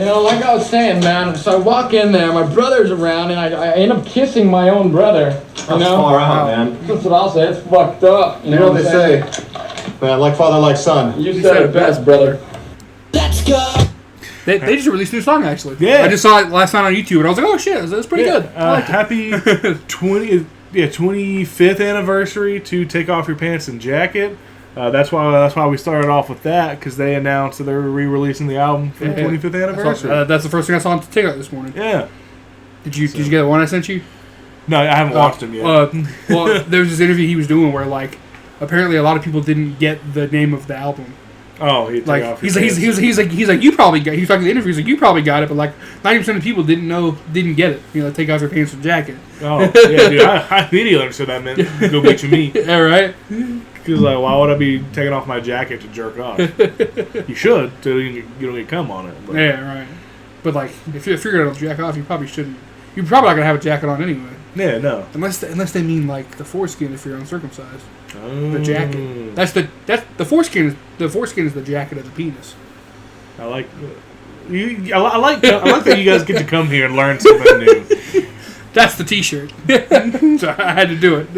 You know, like I was saying, man, so I walk in there, my brother's around, and I end up kissing my own brother. That's far out, man. That's what I'll say. It's fucked up. You know what they say? Man, like father, like son. You said it best, brother. Let's go! They just released a new song, actually. Yeah. I just saw it last night on YouTube, and I was like, oh shit, that's pretty good. Happy 25th anniversary to Take Off Your Pants and Jacket. That's why we started off with that, because they announced that they were re-releasing the album for the 25th anniversary. That's the first thing I saw on TikTok this morning. Yeah. Did you get the one I sent you? No, I haven't watched him yet. Well, there was this interview he was doing where, like, apparently a lot of people didn't get the name of the album. Oh, he's like you probably got. He's talking to the interview. He's like, you probably got it, but like 90% of the people didn't get it. You know, take off your pants and jacket. Oh yeah, dude, I immediately understood that meant go get your meat. Yeah, right. Because like, why would I be taking off my jacket to jerk off? You should, so you don't get cum on it. But. Yeah, right. But like, if you're gonna jack off, you probably shouldn't. You're probably not gonna have a jacket on anyway. Yeah, no. Unless they mean like the foreskin if you're uncircumcised. Oh. The jacket. That's the foreskin. The foreskin is the jacket of the penis. I like that you guys get to come here and learn something new. That's the T-shirt. So I had to do it.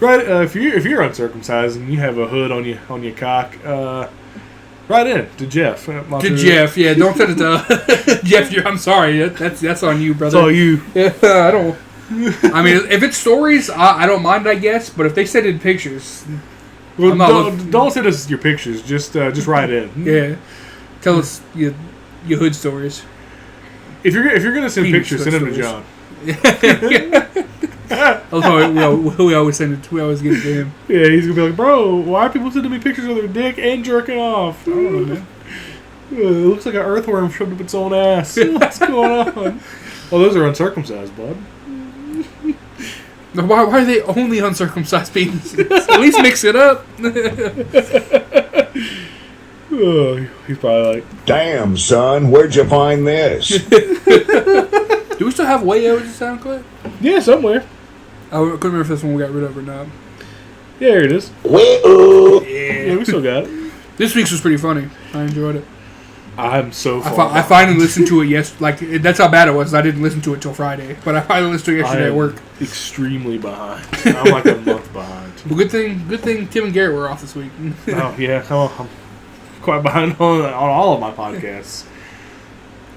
Right. If you're uncircumcised and you have a hood on your cock, write in to Jeff. Jeff, yeah. Don't send it to Jeff. I'm sorry. That's on you, brother. It's all you. Yeah, I don't. I mean, if it's stories, I don't mind, I guess. But if they send in pictures, well, don't send us your pictures. Just write in. Yeah, tell us your hood stories. If you're gonna send pictures, send them to John. We always send it. We always give it to him. Yeah, he's gonna be like, bro, why are people sending me pictures of their dick and jerking off? I don't know, man. It looks like an earthworm shoved up its own ass. What's going on? Well, those are uncircumcised, bud. Why are they only uncircumcised penises? At least mix it up. Oh, he's probably like, damn, son, where'd you find this? Do we still have Wayo as a sound clip? Yeah, somewhere. I couldn't remember if this one we got rid of or not. Yeah, here it is. Wayo! Yeah, we still got it. This week's was pretty funny. I enjoyed it. I'm so far I finally listened to it that's how bad it was. I didn't listen to it till Friday, but I finally listened to it yesterday at work. Extremely behind. I'm like a month behind. Well, good thing Tim and Garrett were off this week. Oh yeah, I'm quite behind on all of my podcasts.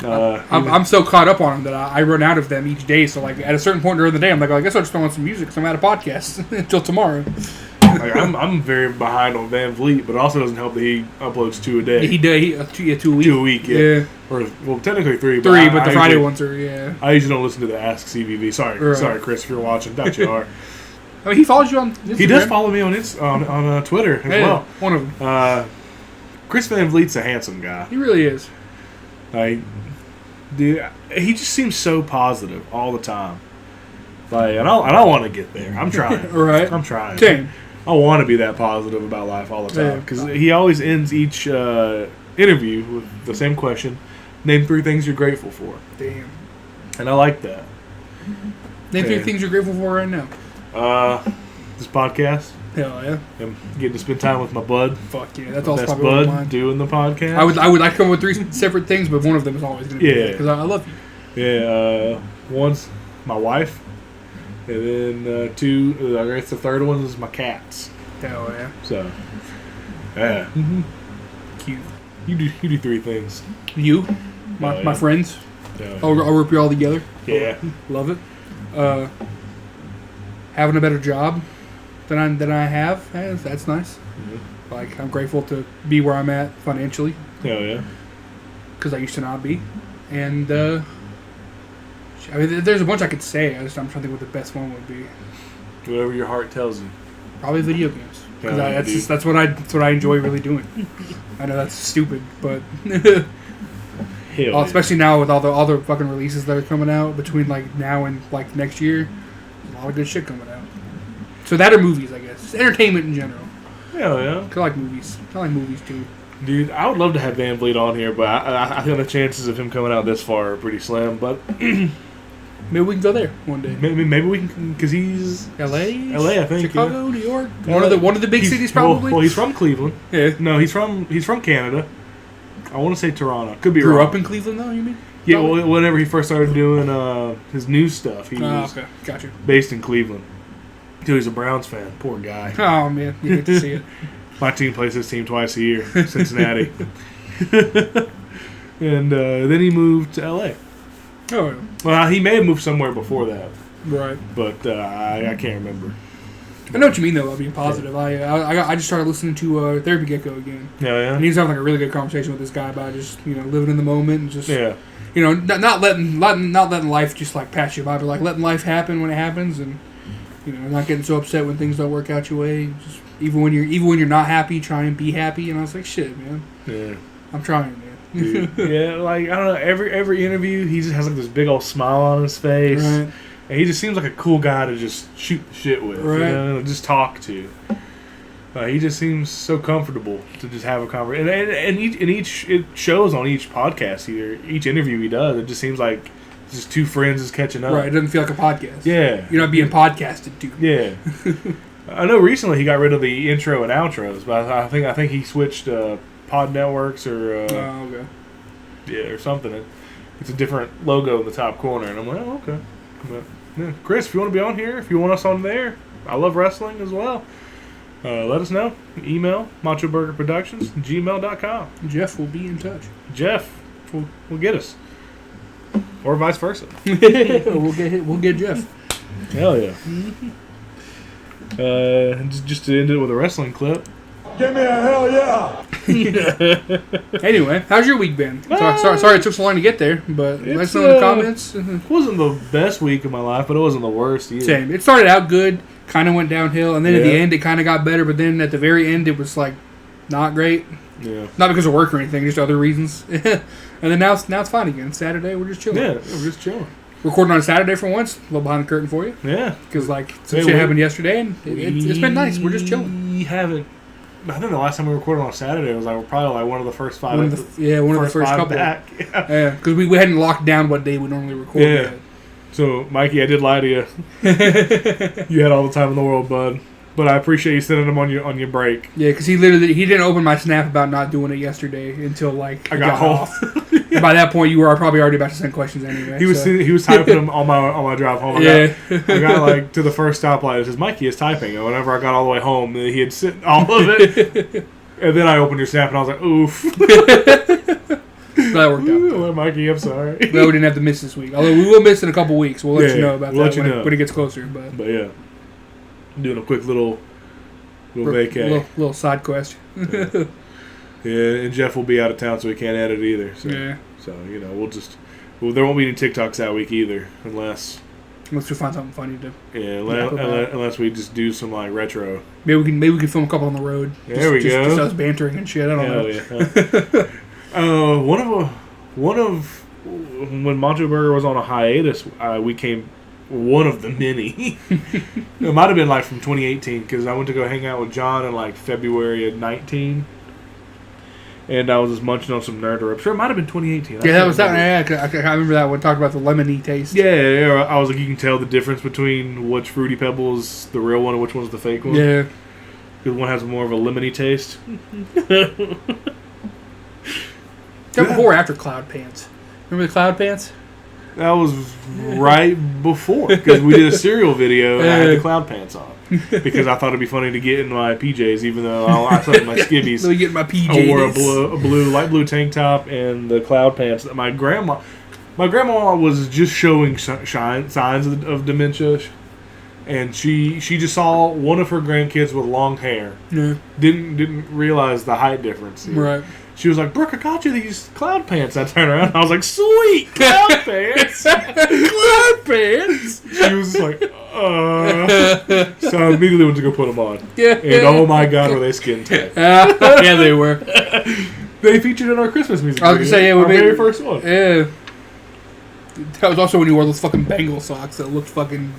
I'm so caught up on them that I run out of them each day. So like at a certain point during the day, I'm like, I guess I'll just throw on some music because I'm out of podcasts until tomorrow. Like, I'm very behind on Van Vliet, but it also doesn't help that he uploads 2 a day. He 2 a week. 2 a week, yeah. Or well, technically 3. But the Friday ones are, yeah. I usually don't listen to the Ask CVV. Sorry, Chris, if you're watching. Doubt you are. I mean, he follows you on Instagram. He does follow me on Twitter as well. One of them. Chris Van Vliet's a handsome guy. He really is. Dude, he just seems so positive all the time. Like, and I want to get there. I'm trying. Right. I'm trying. Same. I want to be that positive about life all the time because he always ends each interview with the same question: name 3 things you're grateful for. Damn. And I like that. Name 3 things you're grateful for right now. This podcast. Hell yeah. I'm getting to spend time with my bud. Fuck yeah, that's all. Best bud doing the podcast. I would like to come up with 3 separate things, but one of them is always going to be because I love you. Yeah. One's my wife. And then 2, I guess the third one is my cats. Hell yeah. So, yeah. Cute. You do 3 things. You? My friends? Yeah. I'll rope you all together. Yeah. Love it. Having a better job than I have. That's nice. Mm-hmm. Like, I'm grateful to be where I'm at financially. Hell yeah. Because I used to not be. And, I mean, there's a bunch I could say. I'm trying to think what the best one would be. Whatever your heart tells you. Probably video games. Because that's what I enjoy really doing. I know that's stupid, but especially now with all the fucking releases that are coming out between like now and like next year, there's a lot of good shit coming out. So that are movies, I guess. Just entertainment in general. Hell yeah. I like movies. I like movies too. Dude, I would love to have Van Vliet on here, but I think the chances of him coming out this far are pretty slim. But maybe we can go there one day. Maybe we can, because he's L.A., I think, Chicago, New York, one of the big cities probably. Well, he's from Cleveland. Yeah. No, he's from Canada. I want to say Toronto. Could be Grew wrong. up in Cleveland, though, you mean? Yeah, well, whenever he first started doing his news stuff, he was okay. Gotcha. based in Cleveland. Until he's a Browns fan. Poor guy. Oh, man. You get to see it. My team plays this team twice a year, Cincinnati. And then he moved to L.A. Oh, yeah. Well, he may have moved somewhere before that, Right. but I can't remember. I know what you mean, though, about being positive. I just started listening to Therapy Gecko again. Yeah, And he was having like a really good conversation with this guy about just, living in the moment and just, yeah. not letting life just like pass you by, but like letting life happen when it happens, and not getting so upset when things don't work out your way. Just even when you're not happy, try and be happy. And I was like, shit, man. Yeah. I'm trying, man. Yeah, like I don't know. Every interview, he just has like this big old smile on his face, Right. and he just seems like a cool guy to just shoot the shit with, Right. just talk to. He just seems so comfortable to just have a conversation, and each it shows on each podcast each interview he does. It just seems like just two friends is catching up. Right. It doesn't feel like a podcast. Yeah. You're not being podcasted to. Yeah. I know recently he got rid of the intro and outros, but I think he switched pod networks or Okay. yeah, or something. It's a different logo in the top corner, and I'm like, oh, okay. But, yeah. Chris, if you want to be on here, if you want us on there, I love wrestling as well. Let us know. Email machoburgerproductions@gmail.com. Jeff will be in touch. Jeff will get us, or vice versa. We'll get Jeff. Hell yeah. Just to end it with a wrestling clip. Give me a hell yeah! Anyway, how's your week been? Sorry it took so long to get there, but let us know in the comments. It wasn't the best week of my life, but it wasn't the worst either. Same. It started out good, kind of went downhill, and then at the Yeah. end it kind of got better, but then at the very end it was like not great. Yeah. Not because of work or anything, just other reasons. And then now it's fine again. Saturday, we're just chilling. Yeah, we're just chilling. Recording on a Saturday for once, a little behind the curtain for you. Yeah. Because some Hey, shit happened yesterday, and it's been nice. We're just chilling. We haven't. I think the last time we recorded on a Saturday was probably one of the first five. One of the first five couple. back. Yeah, because we hadn't locked down what day we normally record. Yeah. Yet. So, Mikey, I did lie to you. You had all the time in the world, bud. But I appreciate you sending them on your break. Yeah, because he didn't open my snap about not doing it yesterday until like I got home. off. And by that point, you were probably already about to send questions anyway. He was typing them on my drive home. I got to the first stoplight. It says Mikey is typing, and whenever I got all the way home, he had sent all of it. And then I opened your snap, and I was like, "Oof." That worked out. Well, Mikey, I'm sorry. Well, we didn't have to miss this week. Although we will miss in a couple weeks. We'll let you know about we'll that let you know. when it gets closer. But yeah, doing a quick little vacay. Little side quest. Yeah, and Jeff will be out of town, so he can't edit either. So, Yeah. So there won't be any TikToks that week either, unless we find something funny to. unless we just do some like retro. Maybe we can film a couple on the road. There we go. Just us bantering and shit. I don't know. Yeah. One of when MachoBurger was on a hiatus, we came. One of the many. It might have been like from 2018 because I went to go hang out with John in like February of 19, and I was just munching on some Nerd Rip. Sure, it might have been 2018. Yeah, that was that. Yeah, I remember that one. Talked about the lemony taste. Yeah. I was like, you can tell the difference between which Fruity Pebble is the real one and which one's the fake one. Yeah. Because one has more of a lemony taste. Before or after Cloud Pants? Remember the Cloud Pants? That was right before because we did a cereal video and I had the Cloud Pants on because I thought it'd be funny to get in my PJs, even though I slept in my skivvies. So you get my PJs. I wore a light blue tank top and the Cloud Pants. My grandma was just showing signs of dementia, and she just saw one of her grandkids with long hair. Yeah. Didn't realize the height difference. Right. She was like, Brooke, I got you these Cloud Pants. I turned around and I was like, sweet, Cloud Pants. Cloud Pants. She was like, So I immediately went to go put them on. Yeah. And oh my God, were they skin tight. Yeah, they were. They featured in our Christmas music I was going to say, yeah, our very first one. Yeah. That was also when you wore those fucking Bengal socks that looked fucking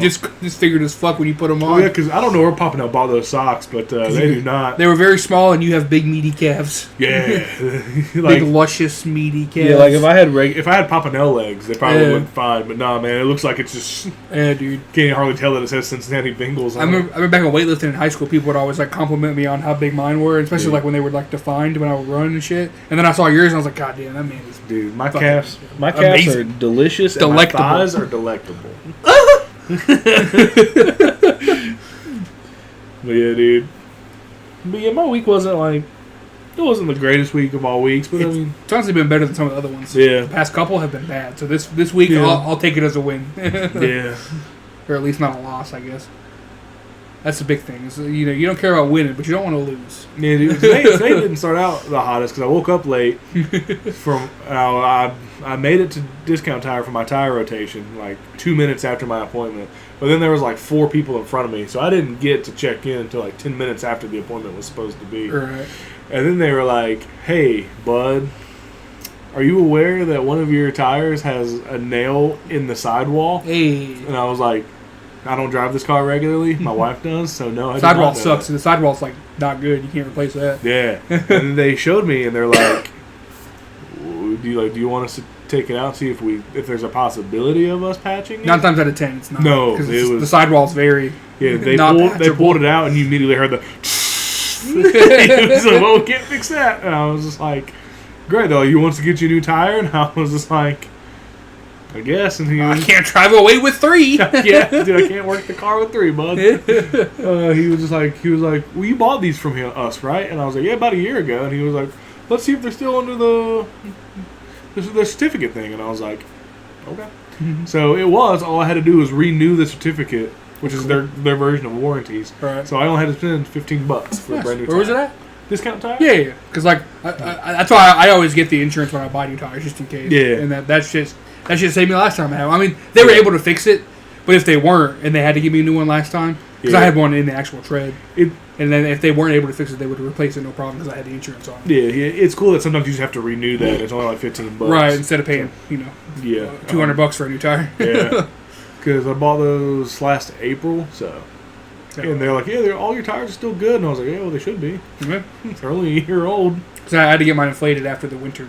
just figured as fuck when you put them Oh on. yeah, because I don't know where Papa Nell bought those socks, but they do not. They were very small, and you have big meaty calves. Yeah, Big luscious meaty calves. yeah. Like if I had Papa Nell legs, they probably look fine. But nah, man, it looks like it's just dude. can't hardly tell that it says Cincinnati Bengals. I remember back in weightlifting in high school, people would always like compliment me on how big mine were, especially like when they were like defined when I would run and shit. And then I saw yours, and I was like, God damn, that man is Dude, my fucking calves are amazing. delicious, Delectable. and my thighs are delectable. But yeah, dude. But yeah, my week wasn't the greatest week of all weeks, but It's honestly been better than some of the other ones. Yeah. The past couple have been bad. So this week, Yeah. I'll take it as a win. yeah. Or at least not a loss, I guess. That's the big thing. Is, you don't care about winning, but you don't want to lose. Yeah, dude. Today didn't start out the hottest because I woke up late. I made it to Discount Tire for my tire rotation like 2 minutes after my appointment. But then there was like 4 people in front of me, so I didn't get to check in until like 10 minutes after the appointment was supposed to be. Right. And then they were like, "Hey, bud, are you aware that one of your tires has a nail in the sidewall?" Hey. And I was like, "I don't drive this car regularly. My wife does, so no, I do Sidewall not know sucks. that." The sidewall's like not good. You can't replace that. Yeah. And then they showed me, and they're like, "Do you want us to take it out and see if there's a possibility of us patching it?" 9 times out of 10, it's not. No, because it was- the sidewall's very. Yeah, they not pulled it out, and you immediately heard the. So, well, we can't fix that. And I was just like, "Great, though. You want us to get you a new tire?" And I was just like, "I guess." And he I was, can't drive away with 3. "Yeah, dude, I can't work the car with 3, bud." He was like, "Well, you bought these from us, right?" And I was like, "Yeah, about a year ago." And he was like, "Let's see if they're still under the certificate thing." And I was like, "Okay." So it was. All I had to do was renew the certificate, which is their version of warranties. Right. So I only had to spend $15 for a brand new tire. Where was it at? Discount tire? Yeah. Because like, that's why I always get the insurance when I buy new tires, just in case. Yeah. And that shit saved me last time I had one. I mean, they were able to fix it, but if they weren't, and they had to give me a new one last time, because I had one in the actual tread. And then if they weren't able to fix it, they would replace it no problem because I had the insurance on it. Yeah, it's cool that sometimes you just have to renew that. It's only like $15. Right, instead of paying, Yeah. $200 for a new tire. Yeah. Because I bought those last April, so. And they're like, "Yeah, all your tires are still good." And I was like, "Yeah, well, they should be. They're only a year old." Because I had to get mine inflated after the winter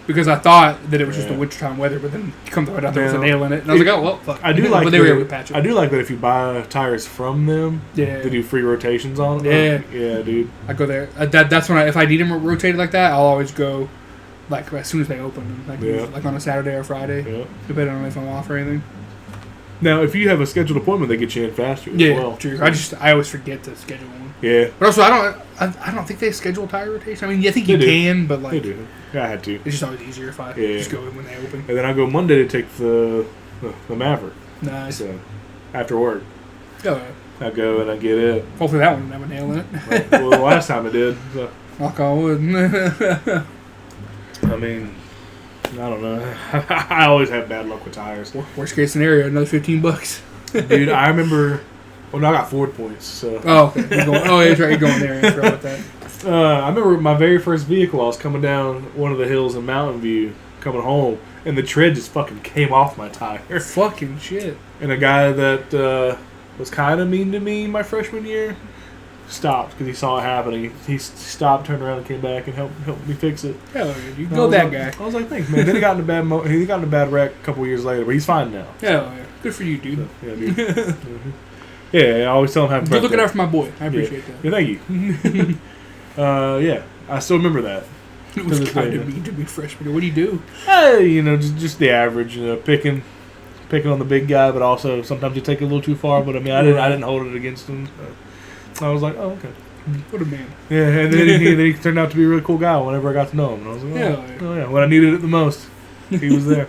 because I thought that it was just the wintertime weather, but then you come to find out there was a nail in it. And I was like, "Oh, well, fuck." I do like but they were able to patch it. I do like that if you buy tires from them, they do free rotations on them. Yeah. Yeah, dude. I go there. That's when if I need them rotated like that, I'll always go like as soon as they open, like on a Saturday or Friday, depending on if I'm off or anything. Now, if you have a scheduled appointment, they get you in faster as well. True. I always forget to schedule one. Yeah. But also, I don't think they schedule tire rotation. I mean, I think you can, but like they do. I had to. It's just always easier if I just go in when they open. And then I go Monday to take the Maverick. Nice. So after work, Oh, yeah. I go and I get it. Hopefully that one didn't have a nail in it. Well, the last time it did. So. Knock on wood. I mean, I don't know. I always have bad luck with tires. Worst case scenario, another $15. Dude, I remember. Well, no, I got Ford points. So. Oh, okay. Yeah, that's right. You're going there. I forgot about that. I remember my very first vehicle. I was coming down one of the hills in Mountain View, coming home, and the tread just fucking came off my tire. Fucking shit. And a guy that was kind of mean to me my freshman year stopped because he saw it happening. He stopped, turned around, and came back and helped me fix it. Hell yeah, you go that guy. I was like, thanks, man. Then he got in a bad wreck a couple years later, but he's fine now. Hell yeah, good for you, dude. Yeah, dude. Mm-hmm. Yeah, I always tell him happy birthday. Good looking out for my boy. I appreciate that. Yeah, thank you. Yeah, I still remember that. It was kind of mean to me freshman year. What do you do? Just the average. Picking on the big guy, but also sometimes you take it a little too far. But I mean, I didn't hold it against him. So I was like, oh, okay. What a man. Yeah, and then he turned out to be a really cool guy whenever I got to know him. And I was like, oh yeah, when I needed it the most, he was there.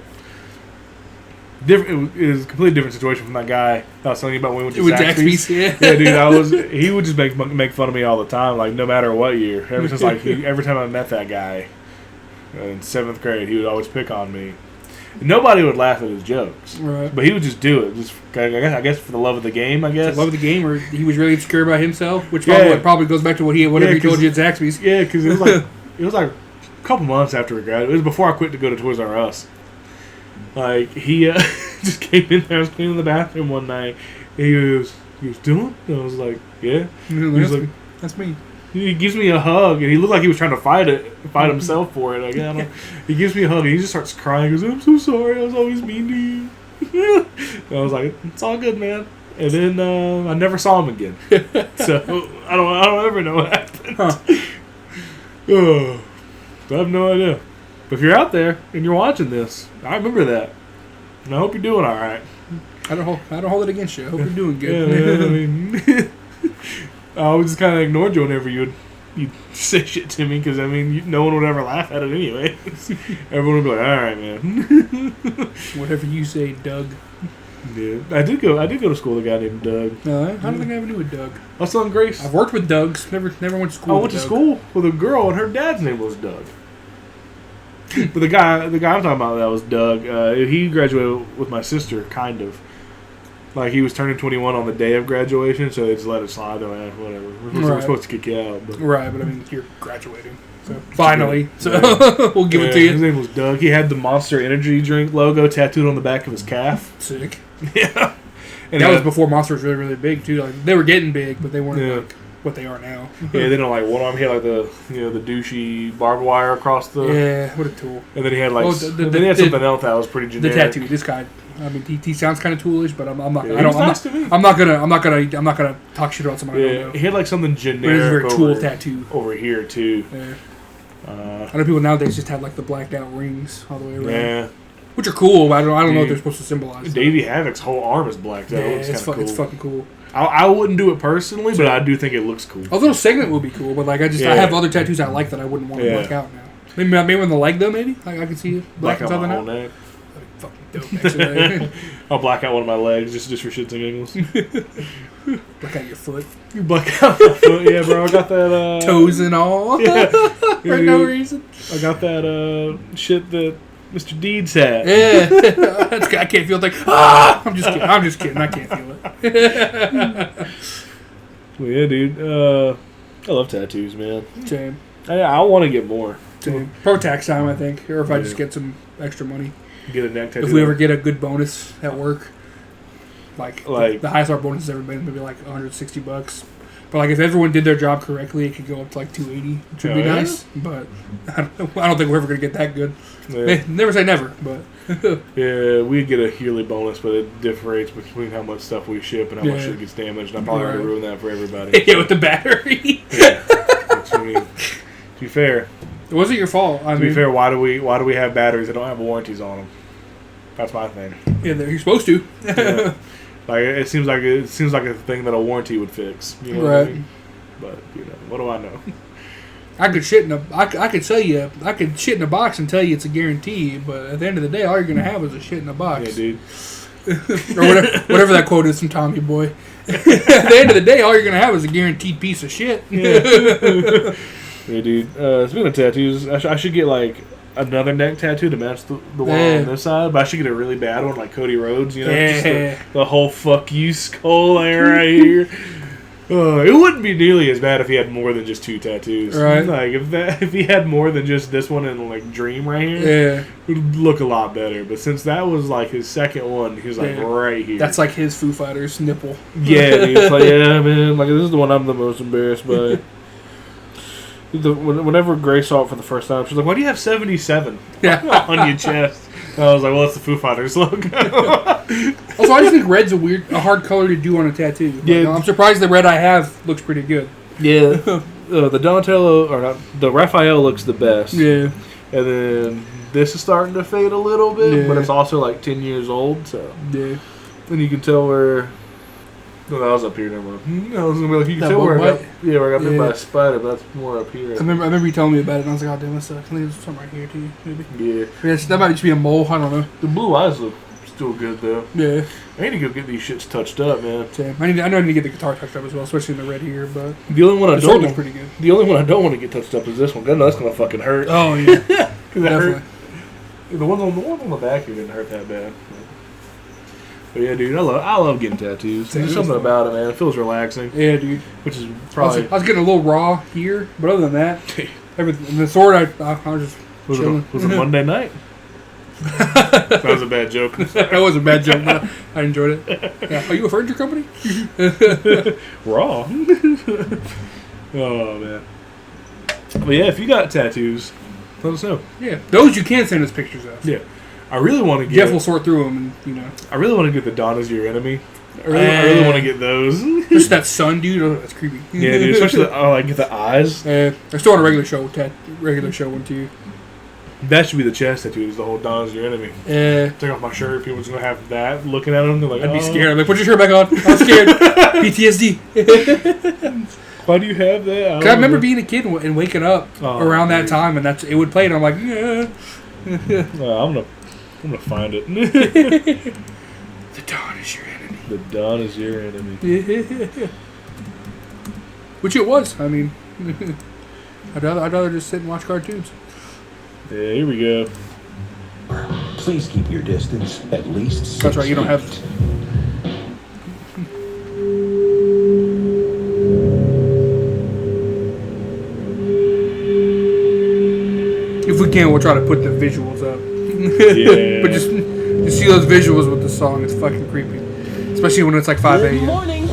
It was a completely different situation from that guy I was telling you about when we went to Zaxby's. Yeah, dude, he would just make fun of me all the time, like no matter what year. Every time I met that guy in 7th grade, he would always pick on me. Nobody would laugh at his jokes, right? But he would just do it, just I guess for the love of the game. I guess love of the game, or he was really insecure about himself, which probably goes back to whatever he told you at Zaxby's. Yeah, because it was like a couple months after we graduated. It was before I quit to go to Toys R Us. Like he just came in there. I was cleaning the bathroom one night. And he goes, Dylan? And I was like, yeah. He was like, that's me. he gives me a hug, and he looked like he was trying to fight himself for it. Like, I don't know. He gives me a hug, and he just starts crying. He goes, I'm so sorry. I was always mean to you. And I was like, it's all good, man. And then I never saw him again. So I don't ever know what happened. Huh. Oh, I have no idea. But if you're out there and you're watching this, I remember that, and I hope you're doing all right. I don't hold it against you. I hope you're doing good. Yeah, man, I mean, I always just kind of ignored you whenever you'd say shit to me because I mean, no one would ever laugh at it anyway. Everyone would be like, "All right, man." Whatever you say, Doug. Yeah, I did go to school with a guy named Doug. No, I don't think I ever knew a Doug. I was telling Grace. I've worked with Dougs. Never went to school. I went to school with a girl, and her dad's name was Doug. But the guy I'm talking about that was Doug. He graduated with my sister, kind of. Like, he was turning 21 on the day of graduation, so they just let it slide. They're like, whatever. We're supposed to kick you out. But. Right, but I mean, you're graduating. So finally. So we'll give it to you. His name was Doug. He had the Monster Energy drink logo tattooed on the back of his calf. Sick. Yeah. And that was before Monster was really, really big, too. Like, they were getting big, but they weren't like what they are now. Yeah, then like one arm he had like the the douchey barbed wire across the. Yeah, what a tool. And then he had like then he had something else that was pretty generic. The tattoo. This guy. I mean, he sounds kind of toolish, but I'm not. Yeah, I'm not gonna talk shit about somebody. I don't know. He had like something generic. But it's a very tool tattoo over here too. Yeah. I know people nowadays just have like the blacked out rings all the way around. Yeah. Which are cool, but I don't know what they're supposed to symbolize. Davey Havoc's whole arm is blacked out. Yeah, it's cool. It's fucking cool. I wouldn't do it personally, but I do think it looks cool. A little segment would be cool, but like I have other tattoos I like that I wouldn't want to black out now. Maybe on the leg though, maybe I could see it black out my whole neck. Fucking dope. Actually. I'll black out one of my legs just for shits and giggles. Black out your foot. You black out my foot, yeah, bro. I got that toes and all. Yeah. For no reason. I got that shit that Mr. Deeds had. Yeah. I can't feel it. Like, I'm just kidding. I can't feel it. Well, yeah, dude. I love tattoos, man. Same. I want to get more. Same. Pro tax time, I think. Or if I just get some extra money. Get a neck tattoo. If we ever get a good bonus at work. Like the highest our bonus has ever been, maybe like $160. But like if everyone did their job correctly, it could go up to like $280, which would be nice. But I don't think we're ever gonna get that good. Yeah. Never say never, but yeah, we'd get a yearly bonus, but it differentiates between how much stuff we ship and how much shit gets damaged. And I'm probably gonna ruin that for everybody. Yeah, with the battery. Yeah. I mean, to be fair, it wasn't your fault. To be fair, why do we have batteries that don't have warranties on them? That's my thing. Yeah, you're supposed to. Yeah. Like it seems like a thing that a warranty would fix. You know what I mean? But what do I know? I could shit in a box and tell you it's a guarantee, but at the end of the day, all you're gonna have is a shit in a box. Yeah, dude. Or whatever that quote is from Tommy Boy. At the end of the day, all you're gonna have is a guaranteed piece of shit. Yeah, yeah, dude. Speaking of tattoos, I should get like another neck tattoo to match the one on this side, but I should get a really bad one like Cody Rhodes, just the whole fuck you skull right here. It wouldn't be nearly as bad if he had more than just 2 tattoos. Right. Like if he had more than just this one and like Dream right here, it would look a lot better. But since that was like his second one, he was like right here. That's like his Foo Fighters nipple. Yeah, dude. It's like, yeah, man. Like this is the one I'm the most embarrassed by. Whenever Grace saw it for the first time, she's like, "Why do you have 77 on your chest?" And I was like, "Well, it's the Foo Fighters logo." Also, I just think red's a hard color to do on a tattoo. Like, yeah, I'm surprised the red I have looks pretty good. Yeah, the Donatello or not, the Raphael looks the best. Yeah, and then this is starting to fade a little bit, but it's also like 10 years old, so then you can tell where. No, that was up here. Never mind. I was gonna be like, you can tell where I got bit by a spider, but that's more up here. I remember you telling me about it, and I was like, oh damn, that sucks. I think there's something right here too, maybe. Yeah. That might just be a mole. I don't know. The blue eyes look still good though. Yeah. I need to go get these shits touched up, man. Same. I know I need to get the guitar touched up as well, especially in the red here. But the only one I don't looks pretty good. The only one I don't want to get touched up is this one. I know that's gonna fucking hurt. Oh yeah. Definitely. The one on the back here didn't hurt that bad. But yeah, dude, I love getting tattoos. There's something about it, man. It feels relaxing. Yeah, dude. Which is probably. I was getting a little raw here, but other than that, everything. The sword, I was just chilling. Was it Monday night? That was a bad joke. That was a bad joke, but I enjoyed it. Yeah. Are you a furniture company? Raw. Oh, man. But yeah, if you got tattoos, let us know. Yeah. Those you can send us pictures of. Yeah. I really want to get... Jeff will sort through them, and, you know. I really want to get the Dawn is Your Enemy. I really want to get those. Just that sun, dude. Oh, that's creepy. Yeah, dude. Especially like the eyes. I still want a regular show one too. That should be the chest tattoo. Is the whole Dawn is Your Enemy. Take off my shirt. People's gonna have that looking at them. They're like, I'd be scared. I'm like, put your shirt back on. I'm scared. PTSD. Why do you have that? I remember being a kid and waking up around that time, and it would play, and I'm like, yeah. I'm gonna find it. The Dawn is your enemy. The Dawn is your enemy. Which it was. I mean, I'd rather just sit and watch cartoons. Yeah, here we go. Please keep your distance at least 6 That's right. You don't have. If we can, we'll try to put the visuals up. Yeah. But just see those visuals with the song. It's fucking creepy. Especially when it's like 5 a.m. Good morning.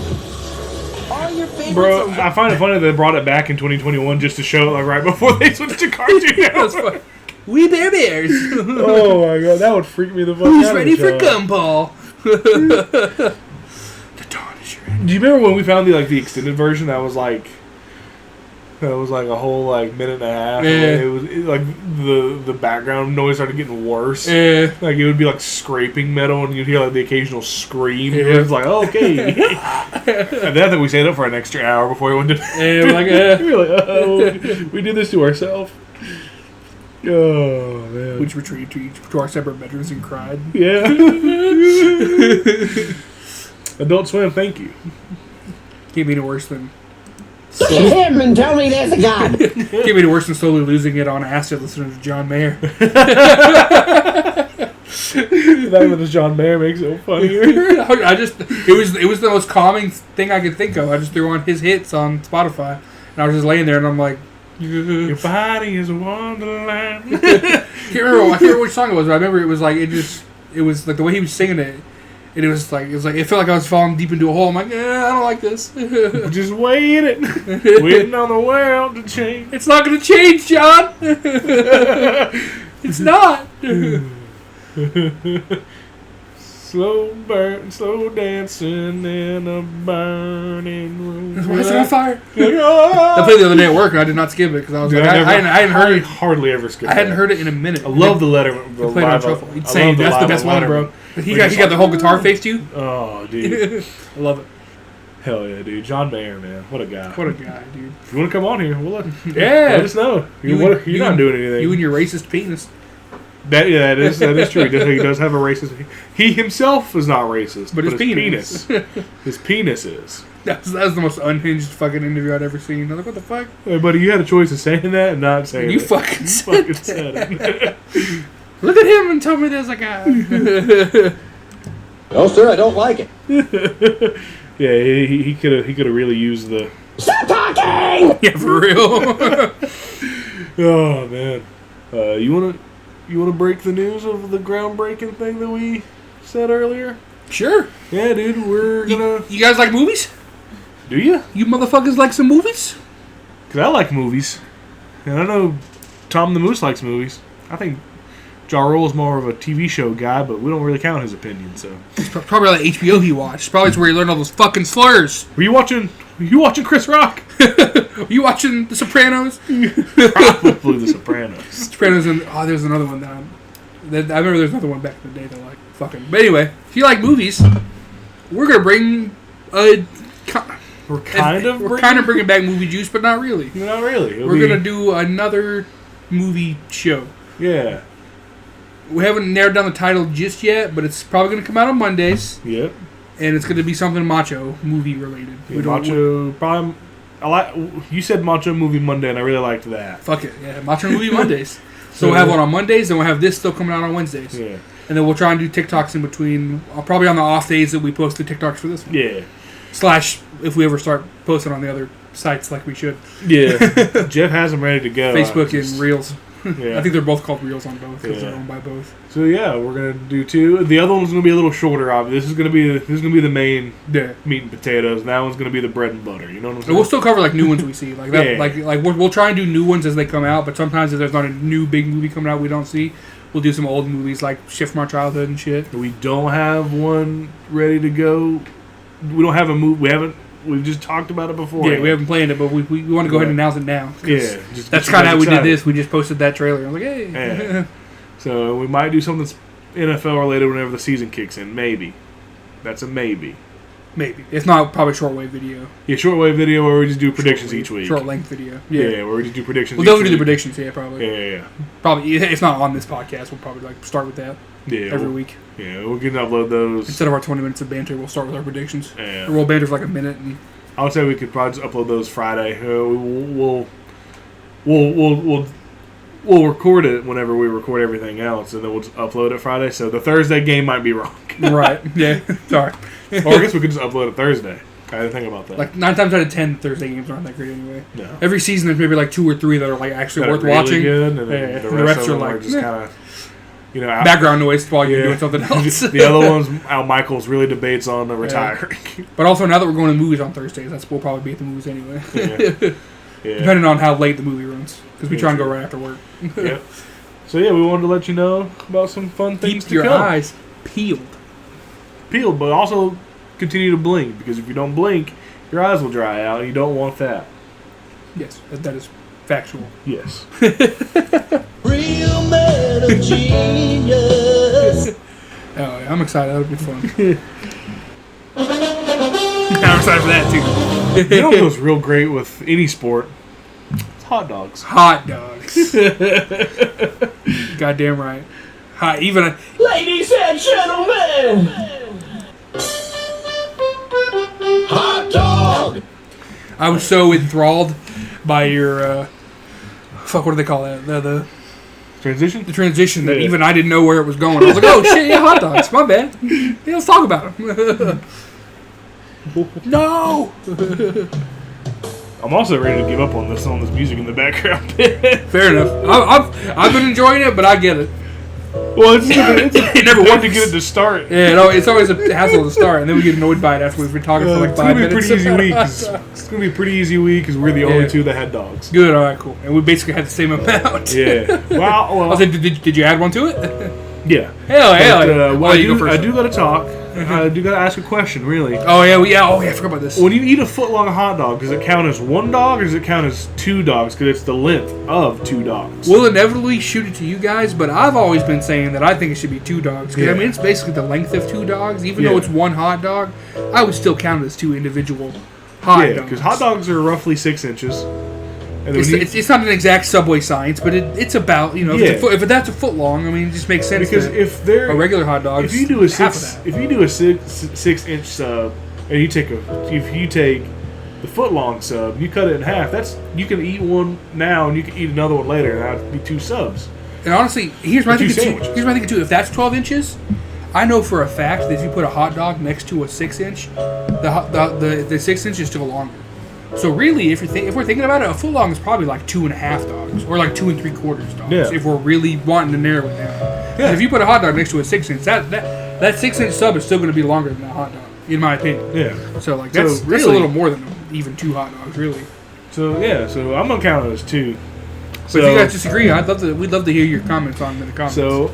All your favorites Bro, I find it funny they brought it back in 2021 just to show it like right before they switched to cartoon. That's funny. We bears. Oh my god, that would freak me the fuck out. Who's ready for gumball? The Dawn is your enemy. Do you remember when we found the extended version that was like a whole minute and a half? Yeah. Like the background noise started getting worse. Yeah. Like it would be like scraping metal, and you'd hear like the occasional scream. Yeah. It was like, oh, okay. And then I think we stayed up for an extra hour before we went to. Yeah, we're like, We were like, oh, we did this to ourselves. Oh man. We just retreated to our separate bedrooms and cried. Yeah. Adult Swim, thank you. Can't be any worse than. See him and tell me there's a God. Can't be any worse than slowly losing it on acid listening to John Mayer. That with John Mayer makes it funnier. It was the most calming thing I could think of. I just threw on his hits on Spotify, and I was just laying there, and I'm like, Your body is a wonderland. I can't remember which song it was, but I remember it was like it was like the way he was singing it. And it felt like I was falling deep into a hole. I'm like, I don't like this. Just waiting on the world to change. It's not going to change, John. It's not. Slow dancing in a burning room. Why is it on fire? I I played the other day at work, and I did not skip it because I was like, I hadn't heard it. Hardly ever skip. I hadn't heard it in a minute. I love the letter. The play on shuffle. Insane. That's the best one, bro. He got the whole guitar face too. Oh, dude, I love it. hell yeah, dude. John Mayer, man, what a guy. What a guy, dude. If you want to come on here, we'll Yeah. let us know. You're not doing anything. You and your racist penis. That is true. He does have a racist. He himself is not racist, But his penis. His penis is. That was the most unhinged fucking interview I'd ever seen. I was like, what the fuck? Hey, buddy, you had a choice of saying that and not saying You it. fucking said Fucking said it. Look at him and tell me there's a guy. No, sir, I don't like it. Yeah, he could have really used the. Stop talking! Yeah, for real. Oh man, you wanna break the news of the groundbreaking thing that we said earlier? Sure. Yeah, dude, we're gonna. You guys like movies? Do you? You motherfuckers like some movies? Because I like movies, and I know Tom the Moose likes movies. I think Ja Rule is more of a TV show guy, but we don't really count his opinion. So It's probably like HBO he watched. Probably it's where he learned all those fucking slurs. were you watching Chris Rock? Are you watching The Sopranos? Probably The Sopranos. Sopranos and there's another one that I remember. There's another one back in the day that I like fucking. But anyway, if you like movies, we're gonna bring We're kind of bringing back movie juice, but not really. Not really. We're gonna do another movie show. Yeah. We haven't narrowed down the title just yet, but it's probably going to come out on Mondays, Yep. and it's going to be something Macho movie related. Yeah, Macho. Probably. You said Macho Movie Monday, and I really liked that. Fuck it, yeah, Macho movie Mondays. So we'll have one on Mondays, and we'll have this still coming out on Wednesdays. Yeah. And then we'll try and do TikToks in between, probably on the off days that we post the TikToks for this one. Yeah. / if we ever start posting on the other sites like we should. Yeah. Jeff has them ready to go. Facebook and Reels. Yeah. I think they're both called reels on both because Yeah. they're owned by both. So yeah, we're gonna do 2. The other one's gonna be a little shorter. Obviously, this is gonna be the main Yeah. meat and potatoes. And that one's gonna be the bread and butter. You know what I'm And saying? we'll still cover like new ones we see, like that. Yeah. Like we'll try and do new ones as they come out. But sometimes if there's not a new big movie coming out we don't see, we'll do some old movies like Shift from Our Childhood and shit. We don't have one ready to go. We don't have a movie. We've just talked about it before. Yeah, we haven't planned it, but we want to go ahead and announce it now. 'Cause Yeah, just that's get you kind of guys how we did excited. this. We just posted that trailer. I was like, hey. Yeah. So we might do something NFL related whenever the season kicks in. Maybe. That's a maybe. Maybe. If not, probably shortwave video. Yeah, shortwave video where we just do predictions each week. Short length video. Yeah, Yeah. where we just do predictions. We'll each definitely do the week. predictions, yeah, probably. Yeah. Probably, if not on this podcast, we'll probably like start with that every week. Yeah, we're gonna upload those. Instead of our 20 minutes of banter, we'll start with our predictions. Yeah. We'll banter for like a minute. And I would say we could probably just upload those Friday. We'll record it whenever we record everything else, and then we'll just upload it Friday. So the Thursday game might be wrong. right, yeah, sorry. Or I guess we could just upload it Thursday. I didn't think about that. Like 9 times out of 10, Thursday games aren't that great anyway. No. Every season, there's maybe like 2 or 3 that are like actually That are worth really watching. good, and then Yeah, the and rest of are them like are just kind of, background noise while you're Yeah. doing something else. The other ones, Al Michaels really debates on the retiring. But also, now that we're going to movies on Thursdays, we'll probably be at the movies anyway. Yeah. Depending on how late the movie runs, because we Yeah, try and go true. right after work. Yep. So yeah, we wanted to let you know about some fun things Keep to your come. eyes peeled. Peeled, but also continue to blink, because if you don't blink, your eyes will dry out, and you don't want that. Yes, that is factual. Yes. Real man of genius. Oh, yeah, I'm excited. That'll be fun. I'm excited for that too. You know what goes real great with any sport? It's hot dogs. Hot dogs. Goddamn right. Hot, even Ladies and gentlemen. Hot dog. I was so enthralled by your what do they call that? The Transition? transition that Yeah. even I didn't know where it was going. I was like, oh shit, yeah, hot dogs. My bad. Yeah, let's talk about them. No. I'm also ready to give up on this music in the background. Fair enough. I've been enjoying it, but I get it. Well, it's It never hard works. to get it to start. Yeah, no, it's always a hassle to start, and then we get annoyed by it after we've been talking for like It's 5 gonna be a minutes. pretty easy about week. hot 'Cause dogs. It's gonna be a pretty easy week because we're the only Yeah. two that had dogs. Good, all right, cool. And we basically had the same amount. Yeah. Well, I was like, did you add one to it? yeah. Hell, But, well, I you go do. first. I do gotta talk. I do gotta ask a question. Really. Oh yeah, I forgot about this. When you eat a foot-long hot dog, does it count as one dog or does it count as 2 dogs? Because it's the length of 2 dogs. We'll inevitably shoot it to you guys, but I've always been saying that I think it should be 2 dogs. 'Cause, Yeah. I mean, it's basically the length of 2 dogs. Even though Yeah. it's one hot dog, I would still count it as 2 individual hot Yeah, dogs. because hot dogs are roughly 6 inches. And then when you- It's not an exact Subway science, but it's about, you know, Yeah. if that's a foot long, I mean, it just makes sense. because that if they're a regular hot dog, if you do a half six of that. if you do a 6 inch sub and you take the foot long sub, you cut it in half. You can eat one now and you can eat another one later, and that'd be 2 subs. And honestly, here's my Two thinking too. sandwiches. Here's my thinking too. If that's 12 inches, I know for a fact that if you put a hot dog next to a 6-inch, the 6 inch is still longer. So really, if we're thinking about it, a foot long is probably like 2.5 dogs, or like 2 3/4 dogs. Yeah. If we're really wanting to narrow it down. 'Cause Yeah. If you put a hot dog next to a 6-inch, that 6-inch sub is still going to be longer than a hot dog, in my opinion. Yeah. So like So that's a really- little more than even 2 hot dogs, really. So yeah, so I'm gonna count it as 2. So if you guys disagree, we'd love to hear your comments on in the comments. So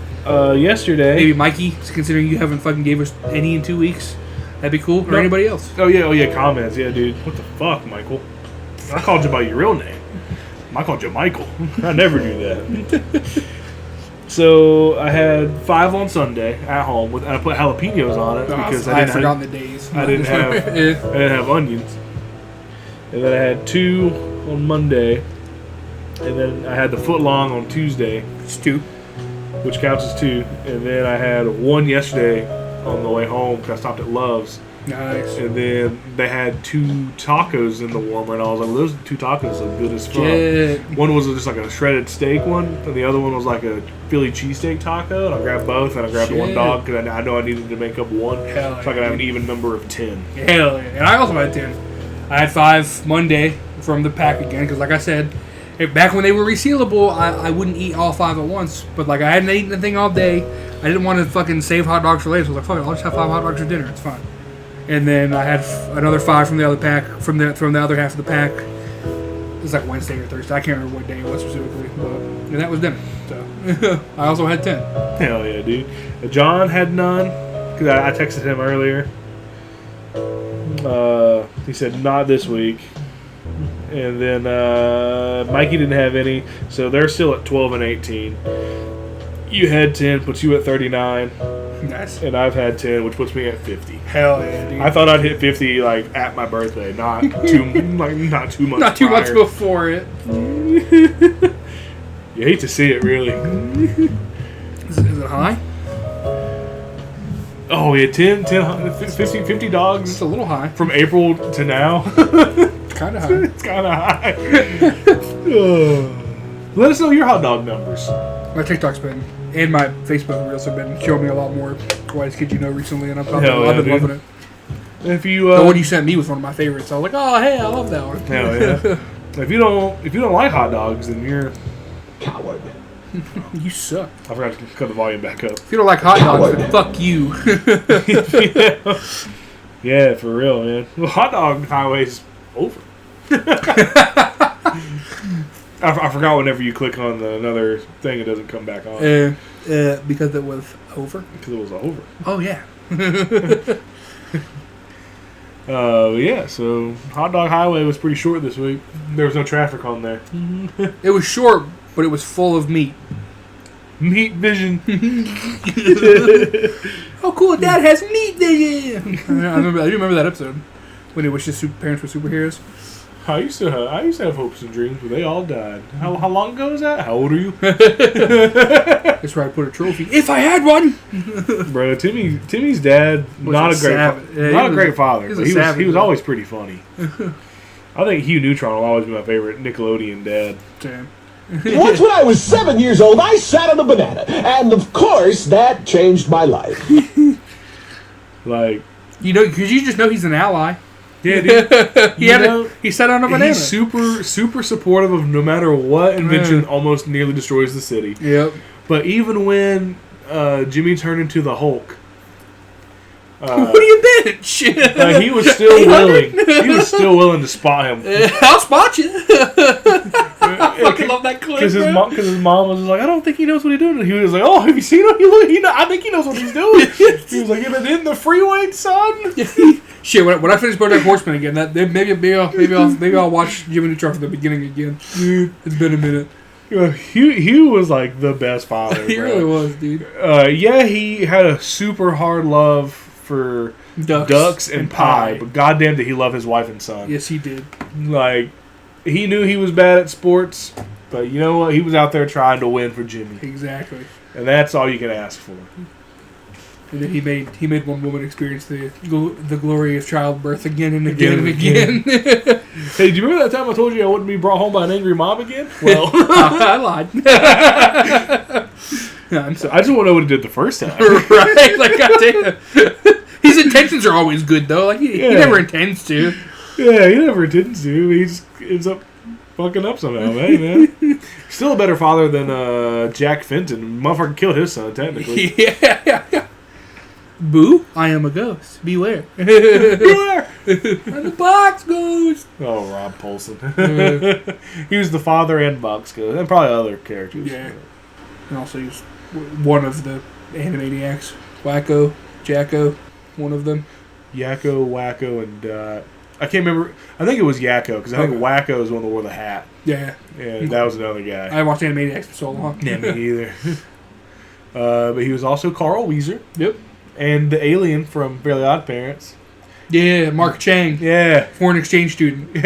yesterday, Maybe Mikey, considering you haven't fucking gave us any in 2 weeks, that'd be cool. Or No. anybody else. oh yeah, comments, yeah, dude. What the fuck, Michael? I called you by your real name. I called you Michael. I never do that. So I had 5 on Sunday at home, and I put jalapenos on it because I had forgotten the days. I didn't have I didn't have onions. And then I had 2 on Monday, and then I had the foot long on Tuesday, Stew. which counts as 2. And then I had 1 yesterday on the way home because I stopped at Love's. Nice. And then they had 2 tacos in the warmer, and I was like, well, those 2 tacos look good as fuck. Shit. One was just like a shredded steak one, and the other one was like a Philly cheesesteak taco, and I grabbed both, and I grabbed the 1 Shit. dog because I know I needed to make up 1, Hell so I could have an even number of 10. Hell yeah. And I also had 10. I had 5 Monday from the pack again, because like I said, back when they were resealable, I wouldn't eat all 5 at once. But like I hadn't eaten anything all day. I didn't want to fucking save hot dogs for later. So I was like, fuck it, I'll just have 5 hot dogs for dinner. It's fine. And then I had another 5 from the other pack, from the other half of the pack. It was like Wednesday or Thursday. I can't remember what day it was specifically. But and that was dinner. So I also had 10. Hell yeah, dude. John had none because I texted him earlier. He said not this week. And then Mikey didn't have any, so they're still at 12 and 18. You had 10, puts you at 39. Nice. And I've had 10, which puts me at 50. Hell yeah, dude. I thought I'd hit 50 like at my birthday, not not 2 months. Not 2 months prior. before it. You hate to see it, really. Is it high? Oh yeah, 10, 50 dogs. It's a little high. From April to now. Kind of high. It's kind of high. Let us know your hot dog numbers. My TikTok's been, and my Facebook reels have been showing me a lot more Whitest Kid You Know recently, and I've been dude. loving it. If you The one you sent me was one of my favorites. I was like, oh hey, I love that one. hell yeah. If you don't like hot dogs, then you're Coward. You suck. I forgot to cut the volume back up. If you don't like hot dogs, then fuck you. Yeah, for real, man. Well, hot dog highway's over. I forgot whenever you click on another thing, it doesn't come back on. Because it was over. Because it was over. Oh yeah. Yeah, so Hot Dog Highway was pretty short this week. There was no traffic on there. It was short, but it was full of meat. Meat vision. Oh, cool! Dad has meat vision. I do remember that episode when it was just parents were superheroes. I used to have hopes and dreams, but they all died. How long ago was that? How old are you? That's where I put a trophy. If I had one, Bro, Timmy's dad not a great father, but he was always pretty funny. I think Hugh Neutron will always be my favorite Nickelodeon dad. Damn. Once when I was 7 years old, I sat on a banana. And of course, that changed my life. Like, because you just know he's an ally. yeah, dude. He sat on a banana. He's super supportive of no matter what invention almost nearly destroys the city. Yep. But even when Jimmy turned into the Hulk, what do you bitch? he was still willing. He was still willing to spot him. I'll spot you. I fucking love that clip. Because his mom was like, I don't think he knows what he's doing. And he was like, oh, have you seen him? I think he knows what he's doing. He was like, you've been in the freeway, son. Shit, when I finish BoJack Horseman again, maybe I'll watch Jimmy Neutron from the beginning again. Dude, it's been a minute. Hugh was like the best father. He really was, dude. Yeah, he had a super hard love for ducks and pie, but goddamn did he love his wife and son. Yes, he did. Like, he knew he was bad at sports, but you know what? He was out there trying to win for Jimmy. Exactly. And that's all you can ask for. And then he made one woman experience the glory of childbirth again and again and again. Hey, do you remember that time I told you I wouldn't be brought home by an angry mom again? Well, I lied. I'm sorry. I just want to know what he did the first time. Right? Like, goddamn. His intentions are always good, though. Like, he never intends to. Yeah, he never intends to. He just ends up fucking up somehow, man. Still a better father than Jack Fenton. Motherfucker killed his son, technically. Yeah. Boo, I am a ghost. Beware. Beware! I'm the box ghost. Oh, Rob Paulson. He was the father and box ghost. And probably other characters. Yeah. And also he's one of the Animaniacs. Wacko, Jacko, one of them. Yakko, Wacko, and I can't remember. I think it was Yakko, because I think Wacko is one that wore the hat. Yeah. And that was another guy. I watched Animaniacs for so long. Yeah, me either. But he was also Carl Weezer. Yep. And the alien from Fairly Odd Parents. Yeah, Mark Chang. Yeah. Foreign exchange student. And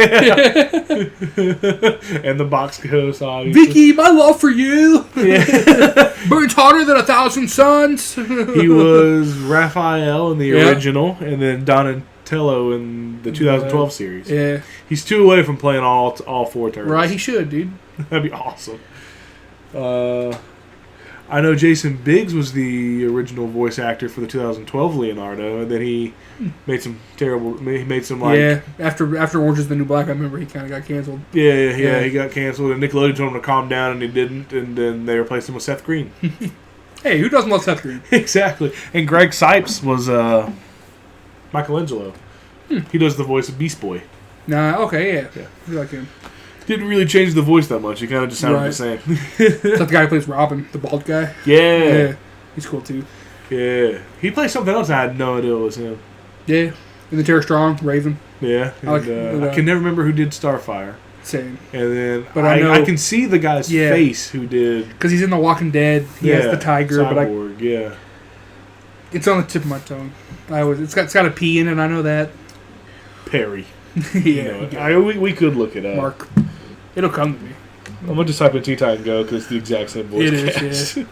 the box ghost, obviously. Vicky, my love for you. Yeah. Burns hotter than 1,000 suns. He was Raphael in the original, and then Donatello in the 2012 series. Yeah. He's 2 away from playing all 4 turns. Right, he should, dude. That'd be awesome. I know Jason Biggs was the original voice actor for the 2012 Leonardo, and then he made some terrible. He made some like Yeah, after Orange is the New Black, I remember he kind of got canceled. yeah. He got canceled, and Nickelodeon told him to calm down, and he didn't, and then they replaced him with Seth Green. Hey, who doesn't love Seth Green? Exactly. And Greg Sipes was Michelangelo. He does the voice of Beast Boy. Nah, okay, yeah. I like him. Didn't really change the voice that much. He kind of just sounded the same. Is that the guy who plays Robin, the bald guy? Yeah. He's cool too. Yeah. He plays something else I had no idea it was him. Yeah. And the Terror Strong, Raven. Yeah. And, I can never remember who did Starfire. Same. And then but I can see the guy's face who did. Because he's in The Walking Dead. He has the tiger. Cyborg, but it's on the tip of my tongue. It's got a P in it, I know that. Perry. Yeah. We could look it up. Mark. It'll come to me. I'm going to just type in Teen Titan Go because it's the exact same voice cast. Yeah.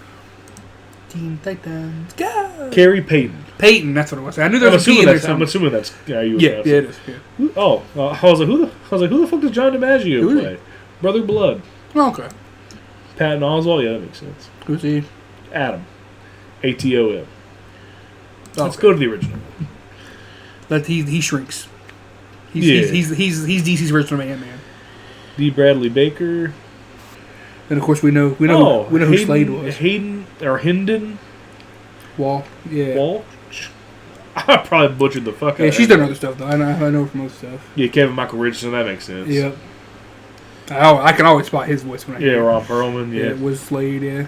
Teen Titans Go! Carrie Payton. That's what it was. I knew there was a P in there. I'm assuming that's you. Yeah, it is. Yeah. I was like, who the fuck does John DiMaggio play? Brother Blood. Oh, okay. Patton Oswalt. Yeah, that makes sense. Who's he? Adam. ATOM. Oh, Let's go to the original. But he shrinks. He's DC's version of Ant-Man. D. Bradley Baker. And of course we know who Slade was. Hendon Wall. Yeah. Wall. I probably butchered the fuck out of Yeah, she's done other stuff though. I know from most stuff. Yeah, Kevin Michael Richardson, that makes sense. Yep. I can always spot his voice when I hear it. Ron Perlman, yeah. It was Slade, yeah.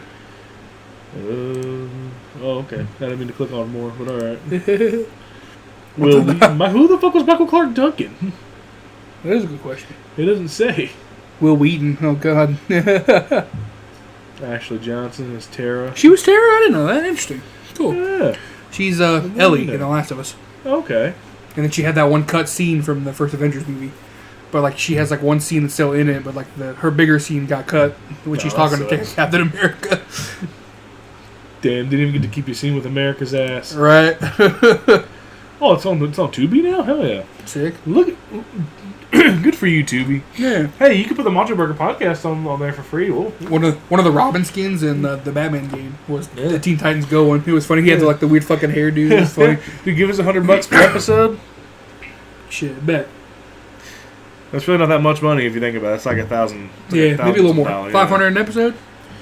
Okay. I didn't mean to click on more, but alright. Who the fuck was Michael Clark Duncan? That is a good question. It doesn't say. Will Wheaton, oh god. Ashley Johnson is Tara. She was Tara? I didn't know that. Interesting. Cool. Yeah. She's Ellie in The Last of Us. Okay. And then she had that one cut scene from the first Avengers movie. But like she has like one scene that's still in it, but like her bigger scene got cut when she's talking to Captain America. Damn, didn't even get to keep your scene with America's ass. Right. Oh, it's on Tubi now? Hell yeah. Sick. Look, good for you, Tubi. Yeah. Hey, you can put the MachoBurger podcast on there for free. Whoa. One of the Robin skins in the Batman game was the Teen Titans Go one. It was funny. He had the weird fucking hairdo. It was funny. Dude, give us $100 per episode. Shit, bet. That's really not that much money if you think about it. It's like $1,000. Yeah, maybe a little more. $500 an episode.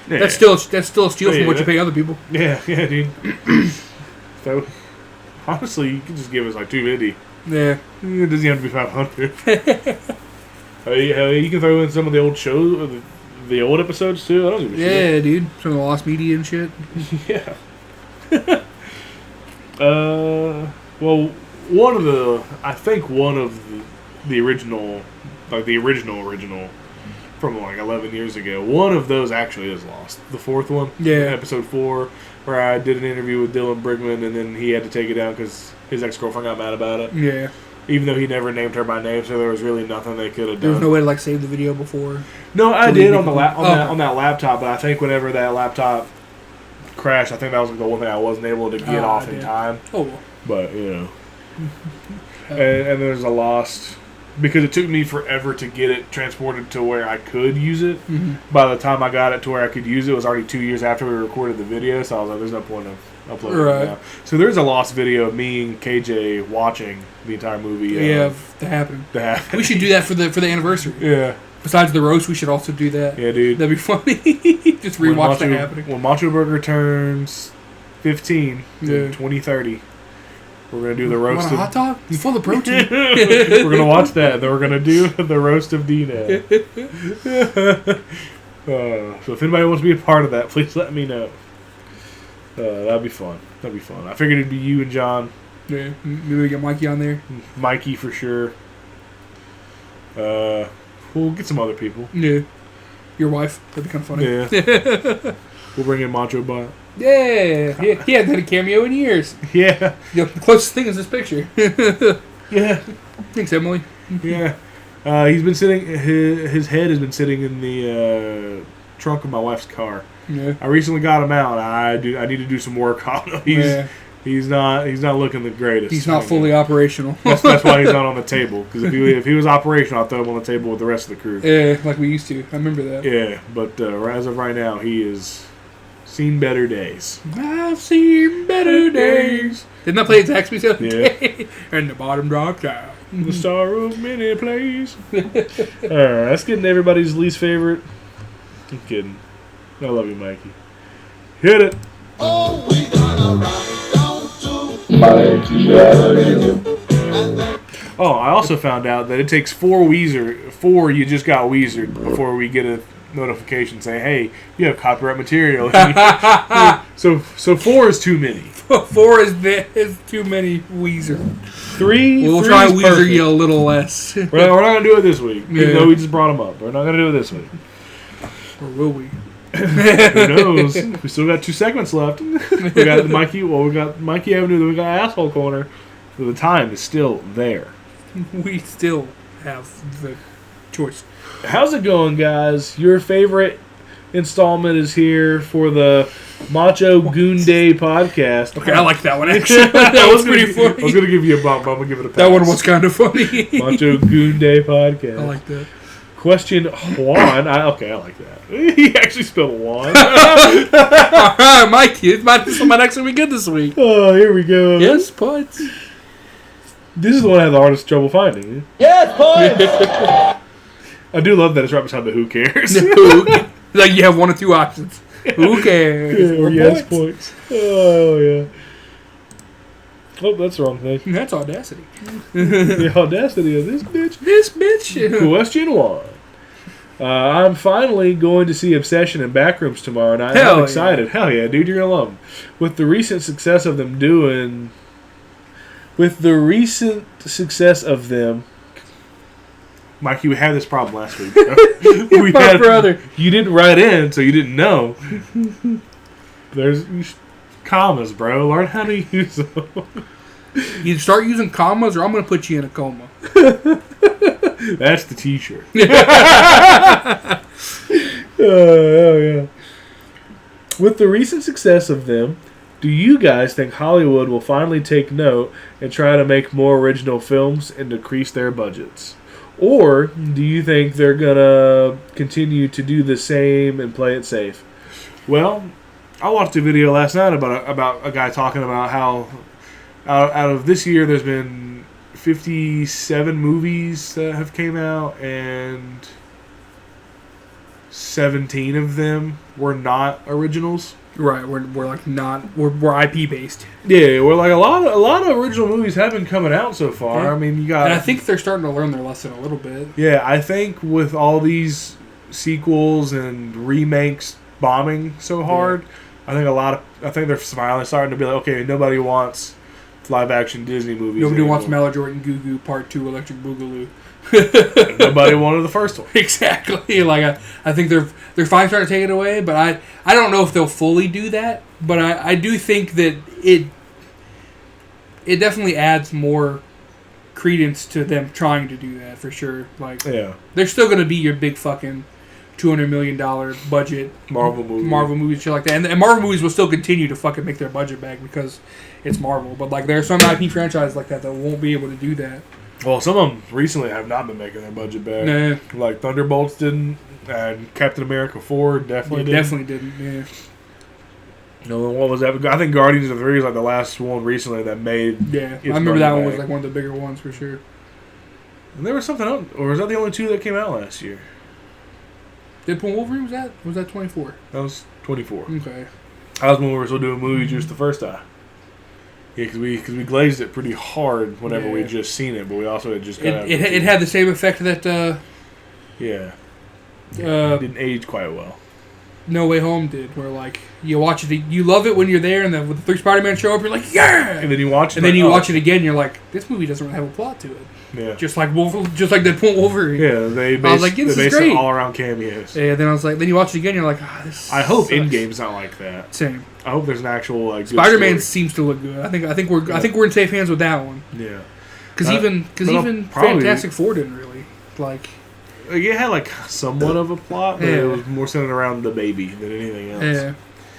Yeah. That's still a steal from what you pay other people. Yeah, dude. So, honestly, you could just give us like $250. Yeah. It doesn't have to be $500. You can throw in some of the old shows, the old episodes too. I don't give a shit. Yeah, dude. Some of the lost media and shit. Yeah. Well, one of the original, like the original from like 11 years ago. One of those actually is lost. The fourth one, episode 4, where I did an interview with Dylan Brigman, and then he had to take it down because his ex-girlfriend got mad about it. Yeah. Even though he never named her by name, so there was really nothing they could have done. There was no way to save the video before. No, I did on that laptop, but I think whenever that laptop crashed, I think that was the one thing I wasn't able to get off in time. Oh well. But and there's a lost. Because it took me forever to get it transported to where I could use it. Mm-hmm. By the time I got it to where I could use it, it was already 2 years after we recorded the video. So I was like, there's no point of uploading it now. So there's a lost video of me and KJ watching the entire movie. The Happening. We should do that for the anniversary. Yeah. Besides the roast, we should also do that. Yeah, dude. That'd be funny. Just rewatch The Happening. When MachoBurger turns 15 in 2030. We're going to do the roast of... hot dog? It's full of protein. We're going to watch that. Then we're going to do the roast of D-Nab. So if anybody wants to be a part of that, please let me know. That'd be fun. I figured it'd be you and John. Yeah. Maybe we get Mikey on there. Mikey for sure. We'll get some other people. Yeah. Your wife. That'd be kind of funny. Yeah. We'll bring in Macho Bot. Yeah, he hadn't had a cameo in years. Yeah. The closest thing is this picture. Yeah. Thanks, Emily. Yeah. He's been sitting, his head has been sitting in the trunk of my wife's car. Yeah. I recently got him out. I need to do some work on him. He's not looking the greatest. He's not fully operational. That's why he's not on the table. Because if he was operational, I'd throw him on the table with the rest of the crew. Yeah, like we used to. I remember that. Yeah, but as of right now, he is Seen better days. I've seen better days. Didn't that play at Zaxby's the other day? And the bottom dropped out. The star of many plays. Alright, that's getting everybody's least favorite. I'm kidding. I love you, Mikey. Hit it. Oh, I also found out that it takes four you just got Weezered before we get a notification saying, hey, you have copyright material. so 4 is too many. 4 is too many Weezer. 3 We'll three try is Weezer perfect. you a little less. We're not going to do it this week, even Yeah. though we just brought them up. We're not going to do it this week. Or will we? Who knows? We still got 2 segments left. We got Mikey Avenue, then we got Asshole Corner. So the time is still there. We still have the choice. How's it going, guys? Your favorite installment is here for the Macho Goon Day podcast. Okay, I like that one, actually. That was pretty funny. I was going to give you a bump. I'm going to give it a pass. That one was kind of funny. Macho Goon Day podcast. I like that. Question Juan. I like that. He actually spelled Juan. Alright, Mike, this might actually be good this week. Oh, here we go. Yes, points. This is the one I had the hardest trouble finding. Yes, boys! I do love that it's right beside the who cares. Like you have one or two options. Who cares? Or yes points. Oh, yeah. Oh, that's the wrong thing. That's audacity. The audacity of this bitch. This bitch. Question 1. I'm finally going to see Obsession and Backrooms tomorrow night. Hell I'm excited. Hell yeah, dude, you're gonna love them. With the recent success of them, Mikey, we had this problem last week. My brother. You didn't write in, so you didn't know. There's commas, bro. Learn how to use them. You start using commas, or I'm going to put you in a coma. That's the T-shirt. Oh yeah. With the recent success of them, do you guys think Hollywood will finally take note and try to make more original films and decrease their budgets? Or do you think they're going to continue to do the same and play it safe? Well, I watched a video last night about a guy talking about how out of this year there's been 57 movies that have came out, and 17 of them were not originals. Right, we're like not we're IP based. Yeah, we're like a lot of original movies have been coming out so far. Yeah. I mean, you got. And I think they're starting to learn their lesson a little bit. Yeah, I think with all these sequels and remakes bombing so hard, I think they're finally starting to be like, okay, nobody wants live action Disney movies. Nobody wants anymore. Maladroit Goo Goo Part 2 Electric Boogaloo. Nobody wanted the first one. Exactly. Like I think they're finally starting to take it away, but I don't know if they'll fully do that. But I do think that it definitely adds more credence to them trying to do that for sure. Like they're still gonna be your big fucking $200 million budget Marvel movies, shit like that, and Marvel movies will still continue to fucking make their budget back because it's Marvel. But like there's some IP franchises like that won't be able to do that. Well, some of them recently have not been making their budget back. Nah. Like Thunderbolts didn't, and Captain America 4 definitely didn't. Definitely didn't. Yeah. No, what was that? I think Guardians of the 3 is like the last one recently that made. Yeah, its I remember that money one was back. like one of the bigger ones for sure. And there was something else, or was that the only 2 that came out last year? Deadpool and Wolverine was that 24? That was 24. Okay. That was when we were still doing movie juice the first time. Yeah, because we glazed it pretty hard whenever we had just seen it, but we also had just got out of It had the same effect that it didn't age quite well. No Way Home did, where like you watch it, you love it when you're there, and then when the 3 Spider-Man show up, you're like, yeah, And then you watch it, and then you watch it again, you're like, this movie doesn't really have a plot to it. Yeah. Just like Deadpool and Wolverine. Yeah, they I was like, based this is it great. all around cameos. Yeah, then I was like, then you watch it again, you're like, this. I hope sucks. Endgame's not like that. Same. I hope there's an actual like good Spider-Man story. seems to look good. I think we're in safe hands with that one. Yeah. Because even probably- Fantastic Four didn't really like. Like, it had like somewhat of a plot, but it Yeah. was more centered around the baby than anything else. Yeah.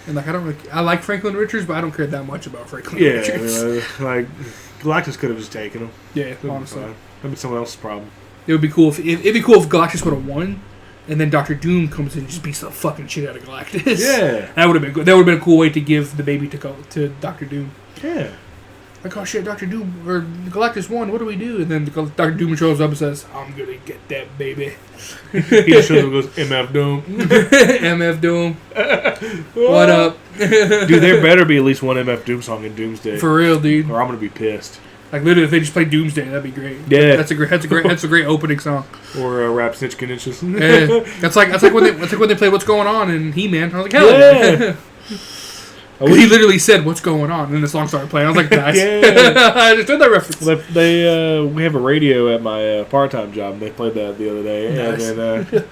And like I like Franklin Richards, but I don't care that much about Franklin Yeah, Richards. like Galactus could have just taken him. Yeah, That'd be honestly. fine. That'd be someone else's problem. It would be cool if Galactus would have won, and then Doctor Doom comes in and just beats the fucking shit out of Galactus. Yeah. That would have been good. That would have been a cool way to give the baby to Doctor Doom. Yeah. Like, oh shit, Doctor Doom or Galactus won. What do we do? And then Doctor Doom shows up and says, "I'm gonna get that baby." He just shows up and goes, MF Doom. MF Doom. What up? Dude, there better be at least one MF Doom song in Doomsday. For real, dude. Or I'm going to be pissed. Like, literally, if they just play Doomsday, that'd be great. Yeah. That's a great opening song. Or Rap Snitch Connections. Yeah. That's like when they play What's Going On in He-Man. I was like, hell Yeah. He literally said, "What's going on?" And then the song started playing. I was like, nice. Yeah. I understood that reference. We have a radio at my part-time job, and they played that the other day. Nice. And then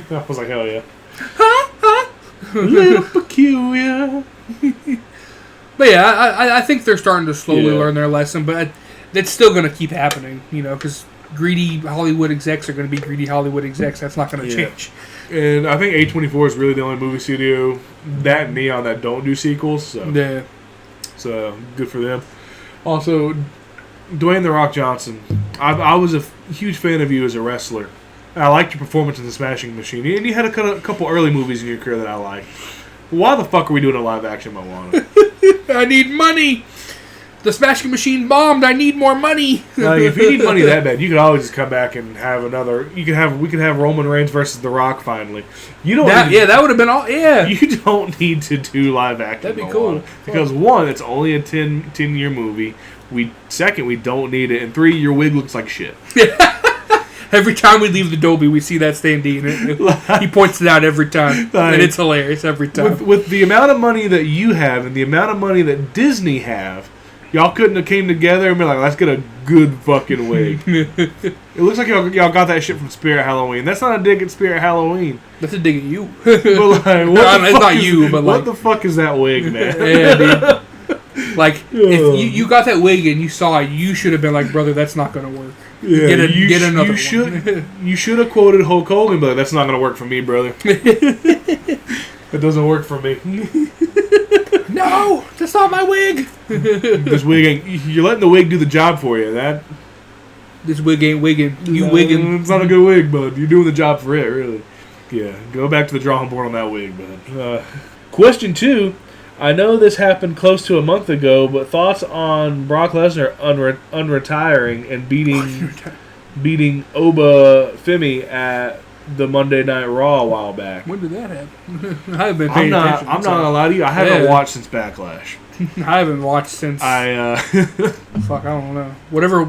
I was like, hell yeah. Little peculiar. But yeah, I think they're starting to slowly Yeah. learn their lesson, but it's still going to keep happening, because greedy Hollywood execs are going to be greedy Hollywood execs. That's not going to change. And I think A24 is really the only movie studio, that and Neon, that don't do sequels. So, Yeah. so good for them. Also, Dwayne "The Rock" Johnson. I was a huge fan of you as a wrestler. I liked your performance in The Smashing Machine. And you had a couple early movies in your career that I liked. Why the fuck are we doing a live-action Moana? I need money. The Smashing Machine bombed. I need more money. Like, if you need money that bad, you could always just come back and have another. We could have Roman Reigns versus The Rock finally. You don't. That would have been all. Yeah. You don't need to do live action. That'd be Moana. cool. Because one, it's only a 10-year movie. Second, we don't need it. And three, your wig looks like shit. Every time we leave the Dolby, we see that standee. He points it out every time, and it's hilarious every time. With the amount of money that you have and the amount of money that Disney have, y'all couldn't have came together and been like, let's get a good fucking wig. It looks like y'all got that shit from Spirit Halloween. That's not a dig at Spirit Halloween. That's a dig at you. But like, It's not you, but what like, the fuck is that wig, man? yeah, dude. Like, if you got that wig and you saw it, you should have been like, brother, that's not going to work. Yeah, get another you should, you should have quoted Hulk Hogan, but that's not going to work for me, brother. It doesn't work for me. No, that's not my wig. This wig ain't. You're letting the wig do the job for you. This wig ain't wigging. You wigging. It's not a good wig, bud. You're doing the job for it, really. Yeah, go back to the drawing board on that wig, bud. Question 2. I know this happened close to a month ago, but thoughts on Brock Lesnar unretiring and beating Oba Femi at the Monday Night Raw a while back. When did that happen? I haven't been paying attention. I'm not gonna lie to you. I haven't watched since Backlash. I haven't watched since. Fuck, I don't know. Whatever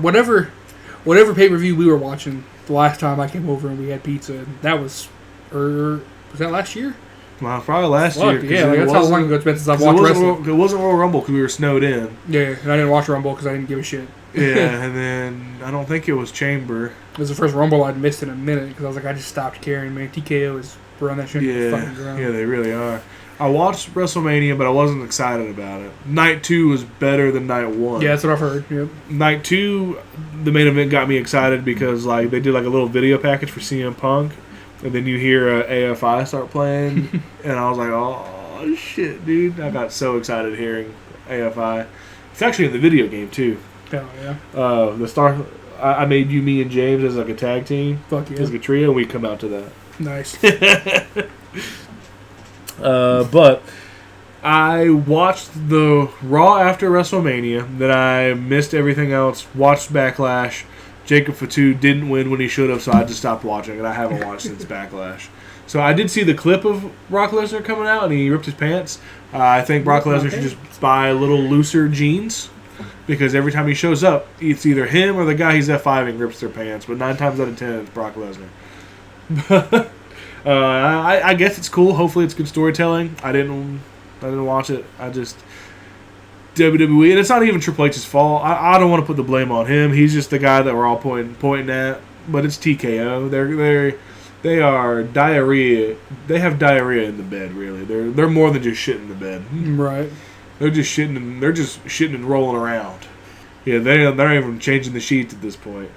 pay-per-view we were watching the last time I came over and we had pizza. That was that last year? Well, probably last year. Yeah, that's how long ago it's been since I've watched wrestling. It wasn't Royal Rumble because we were snowed in. Yeah, and I didn't watch Rumble because I didn't give a shit. Yeah, and then I don't think it was Chamber. It was the first Rumble I'd missed in a minute because I was like, I just stopped caring, man. TKO is run that shit fucking ground. Yeah, they really are. I watched WrestleMania, but I wasn't excited about it. Night 2 was better than Night 1. Yeah, that's what I've heard. Yep. Night 2, the main event got me excited because like they did like a little video package for CM Punk, and then you hear AFI start playing, and I was like, oh shit, dude! I got so excited hearing AFI. It's actually in the video game too. Hell yeah. The star, I made you, me, and James as like a tag team. Fuck yeah. As a trio, and we come out to that. Nice. But I watched the Raw after WrestleMania. Then I missed everything else. Watched Backlash. Jacob Fatu didn't win when he should have, so I just stopped watching, and I haven't watched since Backlash. So I did see the clip of Brock Lesnar coming out, and he ripped his pants. I think Brock Lesnar should just buy a little looser jeans, because every time he shows up, it's either him or the guy he's F5ing rips their pants. But 9 times out of 10, it's Brock Lesnar. I guess it's cool. Hopefully, it's good storytelling. I didn't watch it. I just WWE, and it's not even Triple H's fault. I don't want to put the blame on him. He's just the guy that we're all pointing at. But it's TKO. They are diarrhea. They have diarrhea in the bed. Really, they're more than just shit in the bed. Right. They're just shitting and rolling around. Yeah, they're not even changing the sheets at this point.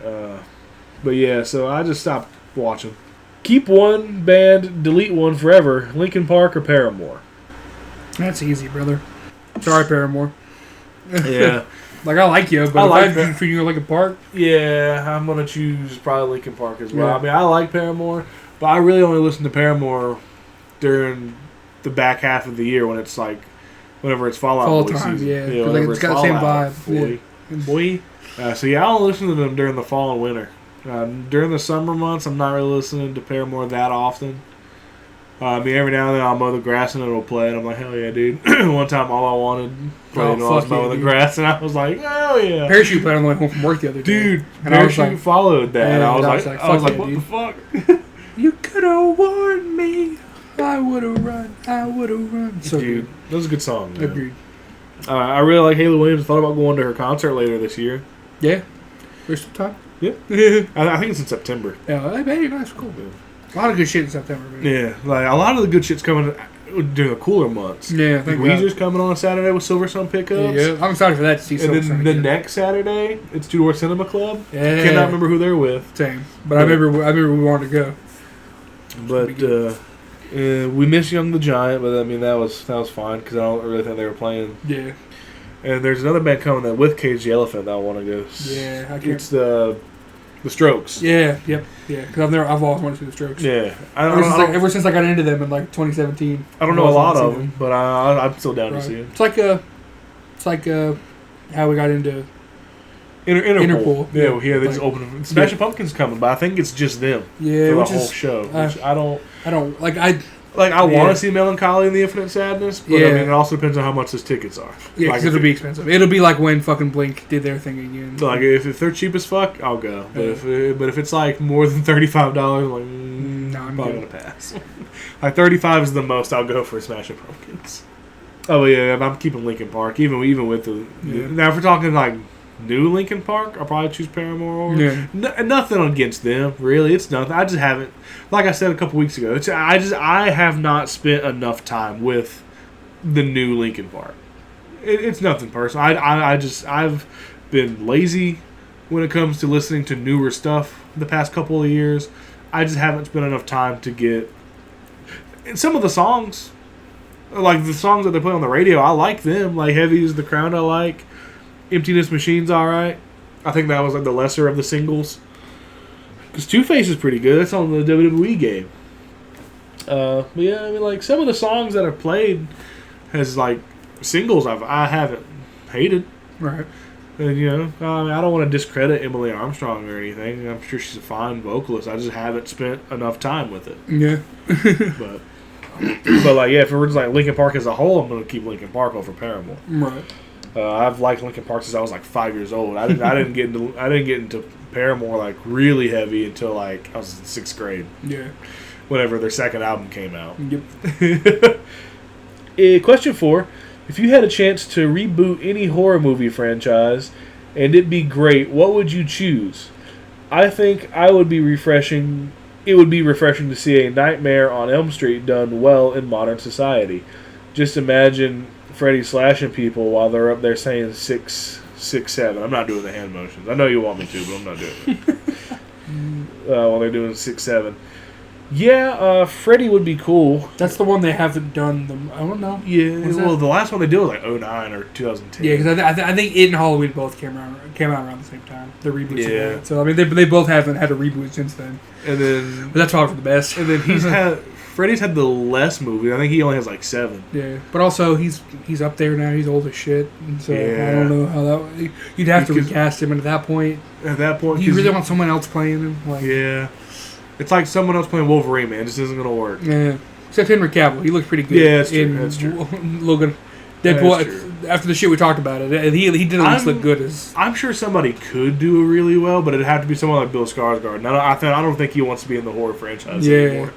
But yeah, so I just stopped watching. Keep one band, delete one forever. Linkin Park or Paramore? That's easy, brother. Sorry, Paramore. Yeah. Like, I like you, but if I for you like a Park. Yeah, I'm going to choose probably Linkin Park as well. Yeah. I mean, I like Paramore, But I really only listen to Paramore during the back half of the year when it's like, whenever it's Fall Out Fall Boy time, season. yeah. 'Cause, like, whenever it's got the same Fall Out vibe. Boy. So yeah, I don't listen to them during the fall and winter. During the summer months, I'm not really listening to Paramore that often. I mean, every now and then I'll mow the grass and it'll play, and I'm like, hell yeah, dude. One time, All I Wanted played while I was fuck yeah, mowing the dude. grass, and I was like, hell yeah. Parachute played on the way home from work the other day. Dude, and I was Parachute like, followed that. Yeah, I was and like, fuck what yeah, the dude. fuck? you could have warned me. I would have run. I would have run. So Dude, good. that was a good song, man. Agreed. I really like Haley Williams. Thought about going to her concert later this year. Yeah. There's some time. Yeah. I think it's in September. Yeah, hey, that's cool. A lot of good shit in September, man. Yeah, like a lot of the good shit's coming during the cooler months. Yeah, I Like think Weezer's coming on a Saturday with Silver Sun pickups. Yeah, I'm excited for that to see And something. then the next Saturday, it's Two Door Cinema Club. Yeah. Cannot remember who they're with. Same. But I remember we wanted to go. But we miss Young the Giant, but I mean that was fine because I don't really think they were playing. Yeah. And there's another band coming that with Cage the Elephant that I want to go. Yeah, I can't. It's the Strokes. Yeah, yep, yeah. Because I've always wanted to see the Strokes. Yeah, Ever since I got into them in like 2017. I don't know a lot of them, but I'm still down Right. to see them. It's like how we got into Interpol. Yeah, Yeah, they just like- opened. Smashing Pumpkins coming, but I think it's just them yeah, for which the whole is show. Which I don't like. I want Yeah. to see Melancholy and the Infinite Sadness, but I Yeah. mean it also depends on how much those tickets are. yeah, Like, because it'll be expensive. It'll be like when fucking Blink did their thing again. like if they're cheap as fuck, I'll go. But if it's like more than $35, I'm like No, I'm probably good. gonna pass. Like 35 is the most I'll go for Smashing Pumpkins. Oh yeah, I'm keeping Linkin Park even with the Yeah. now if we're talking like new Linkin Park, I'll probably choose Paramore over. Yeah. Nothing against them, really. It's nothing. I just haven't, like I said a couple weeks ago. I have not spent enough time with the new Linkin Park. It's nothing personal. I've been lazy when it comes to listening to newer stuff the past couple of years. I just haven't spent enough time to get. And some of the songs, like the songs that they play on the radio, I like them. Like Heavy is the Crown, I like. Emptiness Machine's alright. I think that was like the lesser of the singles. Because Two-Face is pretty good. That's on the WWE game. But yeah, I mean, like some of the songs that I've played as like singles, I haven't hated. Right. And you know, I mean, I don't want to discredit Emily Armstrong or anything. I'm sure she's a fine vocalist. I just haven't spent enough time with it. Yeah. But like, yeah, if it was like Linkin Park as a whole, I'm gonna keep Linkin Park over Paramore. Right. I've liked Linkin Park since I was like 5 years old. I didn't get into Paramore like really heavy until like I was in 6th grade. Yeah. Whenever their second album came out. Yep. Question 4: if you had a chance to reboot any horror movie franchise and it'd be great, what would you choose? I think it would be refreshing to see a Nightmare on Elm Street done well in modern society. Just imagine Freddy slashing people while they're up there saying 667. I'm not doing the hand motions. I know you want me to, but I'm not doing it. While they're doing 6-7. Yeah, Freddy would be cool. That's the one they haven't done. I don't know. Yeah, What's well, that? the last one they did was like 2009 or 2010. Yeah, because I think it and Halloween both came out around the same time. The reboots. Yeah. Of that. So I mean, they both haven't had a reboot since then. And then But that's probably for the best. And then Freddy's had the less movies. I think he only has like 7. Yeah, but also he's up there now. He's old as shit, and so Yeah. I don't know how that. You'd have to Because- recast him, and at that point, At that point, you really want someone else playing him. Like, yeah, it's like someone else playing Wolverine, man. It just isn't gonna work. yeah. Except Henry Cavill, he looks pretty good. Yeah, that's true, in that's true. Logan, That's Deadpool. true. After the shit we talked about it, he did at least look good as. I'm sure somebody could do it really well, but it'd have to be someone like Bill Skarsgård. And I don't think he wants to be in the horror franchise anymore.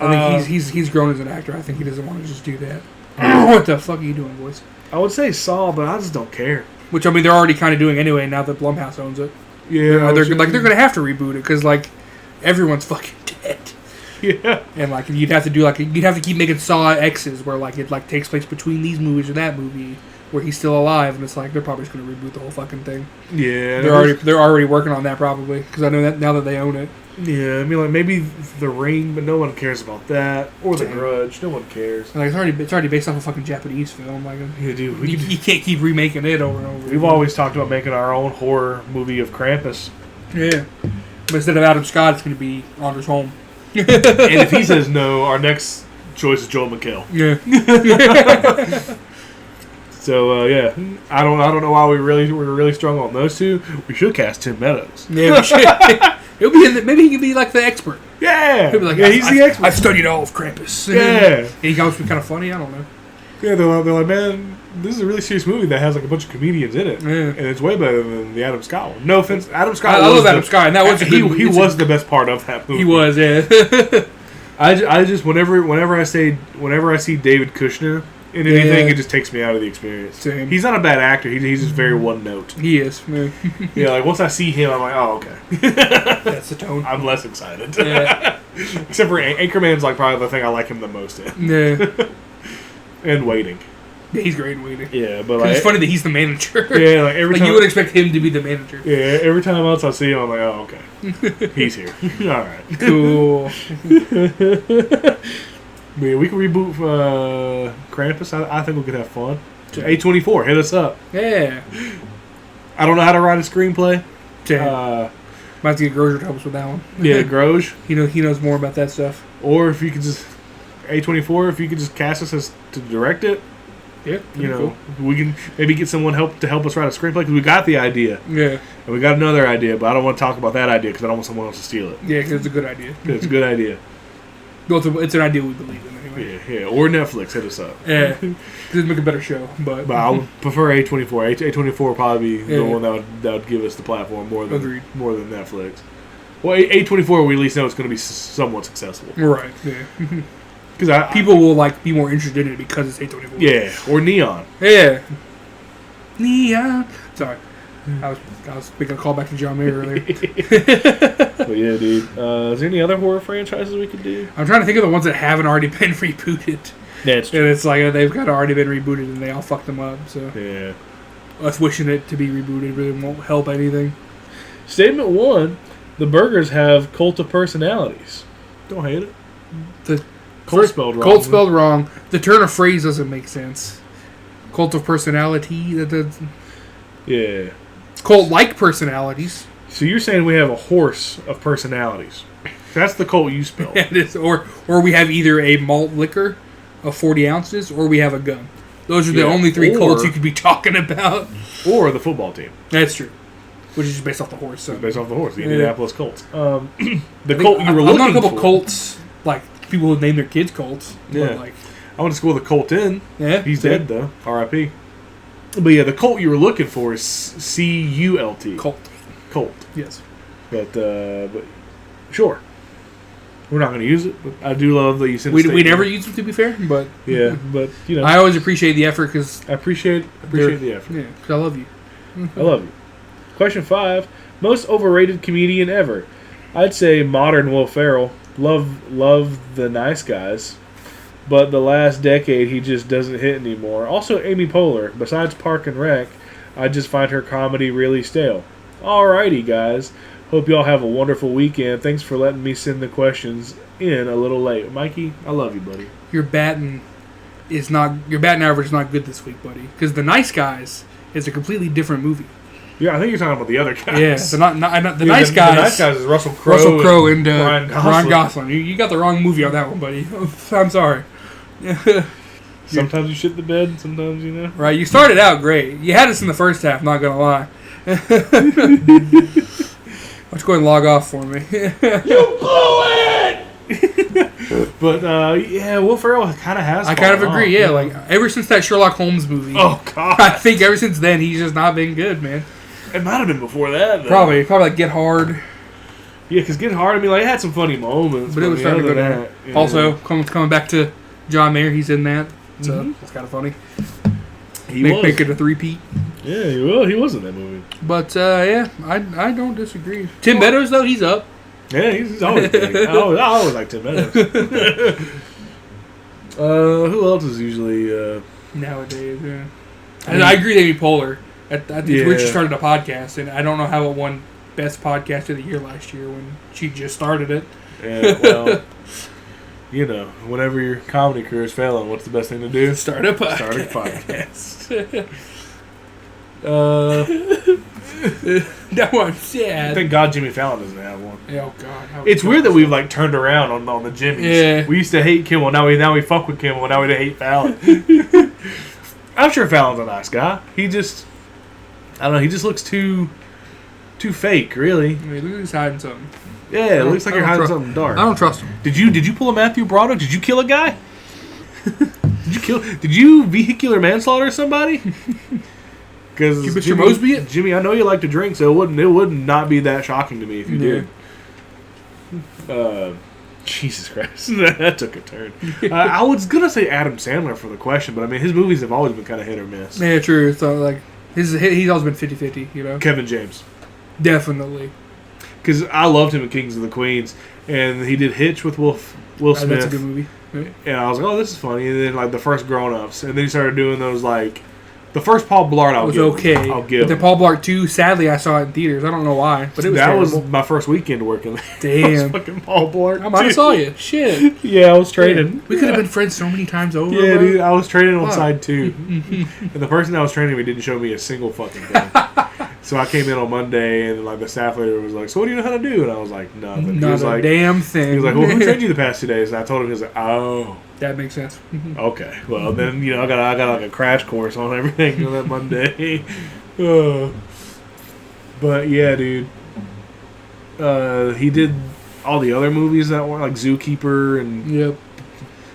I think he's grown as an actor. I think he doesn't want to just do that. What the fuck are you doing, boys? I would say Saw, but I just don't care. Which I mean, they're already kind of doing anyway now that Blumhouse owns it. Yeah, They're gonna have to reboot it because like everyone's fucking dead. Yeah, And like you'd have to keep making Saw X's where like it like takes place between these movies or that movie where he's still alive, and it's like they're probably just gonna reboot the whole fucking thing. yeah. They're already working on that probably because I know that now that they own it. Yeah, I mean, like maybe The Ring, but no one cares about that. Or The Damn. Grudge, no one cares. And, like it's already based off a fucking Japanese film. Like Yeah, dude, you can't keep remaking it over and over. we've always talked about making our own horror movie of Krampus. Yeah. But instead of Adam Scott, it's gonna be Anders Holm. And if he says no, our next choice is Joel McHale. Yeah. So yeah, I don't know why we're really strong on those two. We should cast Tim Meadows. Yeah, we should. He'll be maybe he could be like the expert. Yeah, He'll be like, yeah, he's the expert. I've studied all of Krampus. Yeah, and he comes to be kind of funny. I don't know. yeah. They're like, man, this is a really serious movie that has like a bunch of comedians in it, Yeah. and it's way better than the Adam Scott one. No offense, Adam Scott. I love Adam Scott, and that was he was the best part of that movie. He was, yeah. I just whenever I see David Kushner in anything, it just takes me out of the experience. Same. He's not a bad actor. He's just very one note. He is. Yeah. Yeah, like once I see him, I'm like, oh okay. That's the tone. I'm less excited. Yeah. Except for Anchorman's like probably the thing I like him the most in. Yeah. And Waiting. Yeah, he's great in Waiting. Yeah, but 'Cause like it's funny that he's the manager. Yeah, like every time you would expect him to be the manager. Yeah, every time else I see him, I'm like, oh okay, he's here. All right, Cool. Yeah, we can reboot Krampus. I think we could have fun. A24, hit us up. Yeah. I don't know how to write a screenplay. Might have to get Grozier to help us with that one. Yeah, Groj. He knows more about that stuff. Or if you could just A24, if you could just cast us as to direct it. Yeah. You know, we can maybe get someone to help us write a screenplay because we got the idea. Yeah. And we got another idea, but I don't want to talk about that idea because I don't want someone else to steal it. Yeah, because it's a good idea. It's a good idea. Well, it's an idea we believe in anyway. Yeah. Or Netflix, hit us up. Yeah. Because it'd make a better show. But I would prefer A24. A24 would probably be the Yeah. one that would give us the platform more than Agreed. Netflix. Well, A24 we at least know it's going to be somewhat successful. Right. Yeah. Because people will be more interested in it because it's A24. Yeah. Or Neon. Yeah. Neon. Sorry. I was making a call back to John Mayer earlier. But yeah, dude. Is there any other horror franchises we could do? I'm trying to think of the ones that haven't already been rebooted. Yeah, it's true. And it's like they've kind of already been rebooted and they all fucked them up. So Yeah. us wishing it to be rebooted really won't help anything. Statement 1: the burgers have cult of personalities. Don't hate it. The Cult spelled wrong. Cult spelled wrong. The turn of phrase doesn't make sense. Cult of personality. Yeah. Cult-like personalities. So you're saying we have a horse of personalities. That's the cult you spelled. It is, or we have either a malt liquor of 40 ounces or we have a gun. Those are the only three cults you could be talking about. Or the football team. That's true. Which is just based off the horse. So. Based off the horse. The Yeah. Indianapolis Colts. The cult you were I've looking known a couple for. cults, like people who name their kids cults. Yeah. But like, I went to school with a Colt in. yeah. He's dead, though. R.I.P. But yeah, the cult you were looking for is C-U-L-T. Cult. Cult. Yes. But sure. We're not going to use it, but I do love that you sent We never use them, to be fair, but Yeah, but, you know. I always appreciate the effort because I appreciate the effort. yeah, 'cause I love you. I love you. Question 5. Most overrated comedian ever. I'd say modern Will Ferrell. Love the Nice Guys. But the last decade, he just doesn't hit anymore. Also, Amy Poehler. Besides Park and Rec, I just find her comedy really stale. Alrighty, guys. Hope y'all have a wonderful weekend. Thanks for letting me send the questions in a little late. Mikey, I love you, buddy. Your batting average is not good this week, buddy. Because The Nice Guys is a completely different movie. Yeah, I think you're talking about the other guys. Yeah, the Nice Guys. The Nice Guys is Russell Crowe. Russell Crowe and Ryan Ron Gosling. You got the wrong movie on that one, buddy. I'm sorry. Sometimes you shit the bed, sometimes, you know. Right, you started out great. You had us in the first half, not gonna lie. Why don't you go ahead and log off for me? You blew it! But, yeah, Will Ferrell kind of has I kind of fallen agree, off. yeah. Like, ever since that Sherlock Holmes movie, Oh, God. I think ever since then, he's just not been good, man. It might have been before that, though. Probably like Get Hard. Yeah, because Get Hard, I mean, like, it had some funny moments. But it was starting to go other down. than that, yeah. Also, coming back to John Mayer, he's in that. So, it's kind of funny. He was. Make it a three-peat. Yeah, he was in that movie. But, yeah, I don't disagree. Tim Meadows, though, he's up. Yeah, he's always big. I always like Tim Meadows. Who else is usually... Nowadays, yeah. And I agree with Amy Poehler. We Yeah. just started a podcast, and I don't know how it won Best Podcast of the Year last year when she just started it. Yeah, well, you know, whenever your comedy career is failing, what's the best thing to do? Start a podcast. Start a podcast. Now I'm I sad. thank God Jimmy Fallon doesn't have one. Oh God. It's weird that we've like turned around on the Jimmys. Yeah. We used to hate Kimmel. Now we fuck with Kimmel. Now we hate Fallon. I'm sure Fallon's a nice guy. He just, I don't know. He just looks too fake, really. I mean, look like he's hiding something. Yeah, it looks like you're hiding something dark. I don't trust him. Did you pull a Matthew Broderick? Did you kill a guy? Did you vehicular manslaughter somebody? Because Mr. Mosby it? Jimmy, I know you like to drink, so it would not be that shocking to me if you did. Jesus Christ, that took a turn. I was gonna say Adam Sandler for the question, but I mean his movies have always been kind of hit or miss. Yeah, true. So like he's always been 50-50, you know. Kevin James, Definitely. because I loved him in Kings of the Queens, and he did Hitch with Will Smith. That's a good movie. Yeah. And I was like, oh, this is funny. And then like the first Grown Ups, and then he started doing those like. The first Paul Blart It was okay. I'll give. But the Paul Blart 2, sadly, I saw it in theaters. I don't know why, but it was that terrible. was my first weekend working there. Damn. It was fucking Paul Blart. I might have saw you. Shit. Yeah, I was training. We could have been friends so many times over. Yeah, bro. dude, I was training on Fuck. side 2. And the person I was training with didn't show me a single fucking thing. So I came in on Monday, and like the staff leader was like, "So what do you know how to do?" And I was like, "Nothing." Not He was a like, damn thing. He was like, "Well, who trained you the past 2 days?" And I told him, he was like, "Oh, That makes sense. okay." Well, then I got like a crash course on everything on that Monday. But yeah, dude. He did all the other movies that were like Zookeeper and Yep.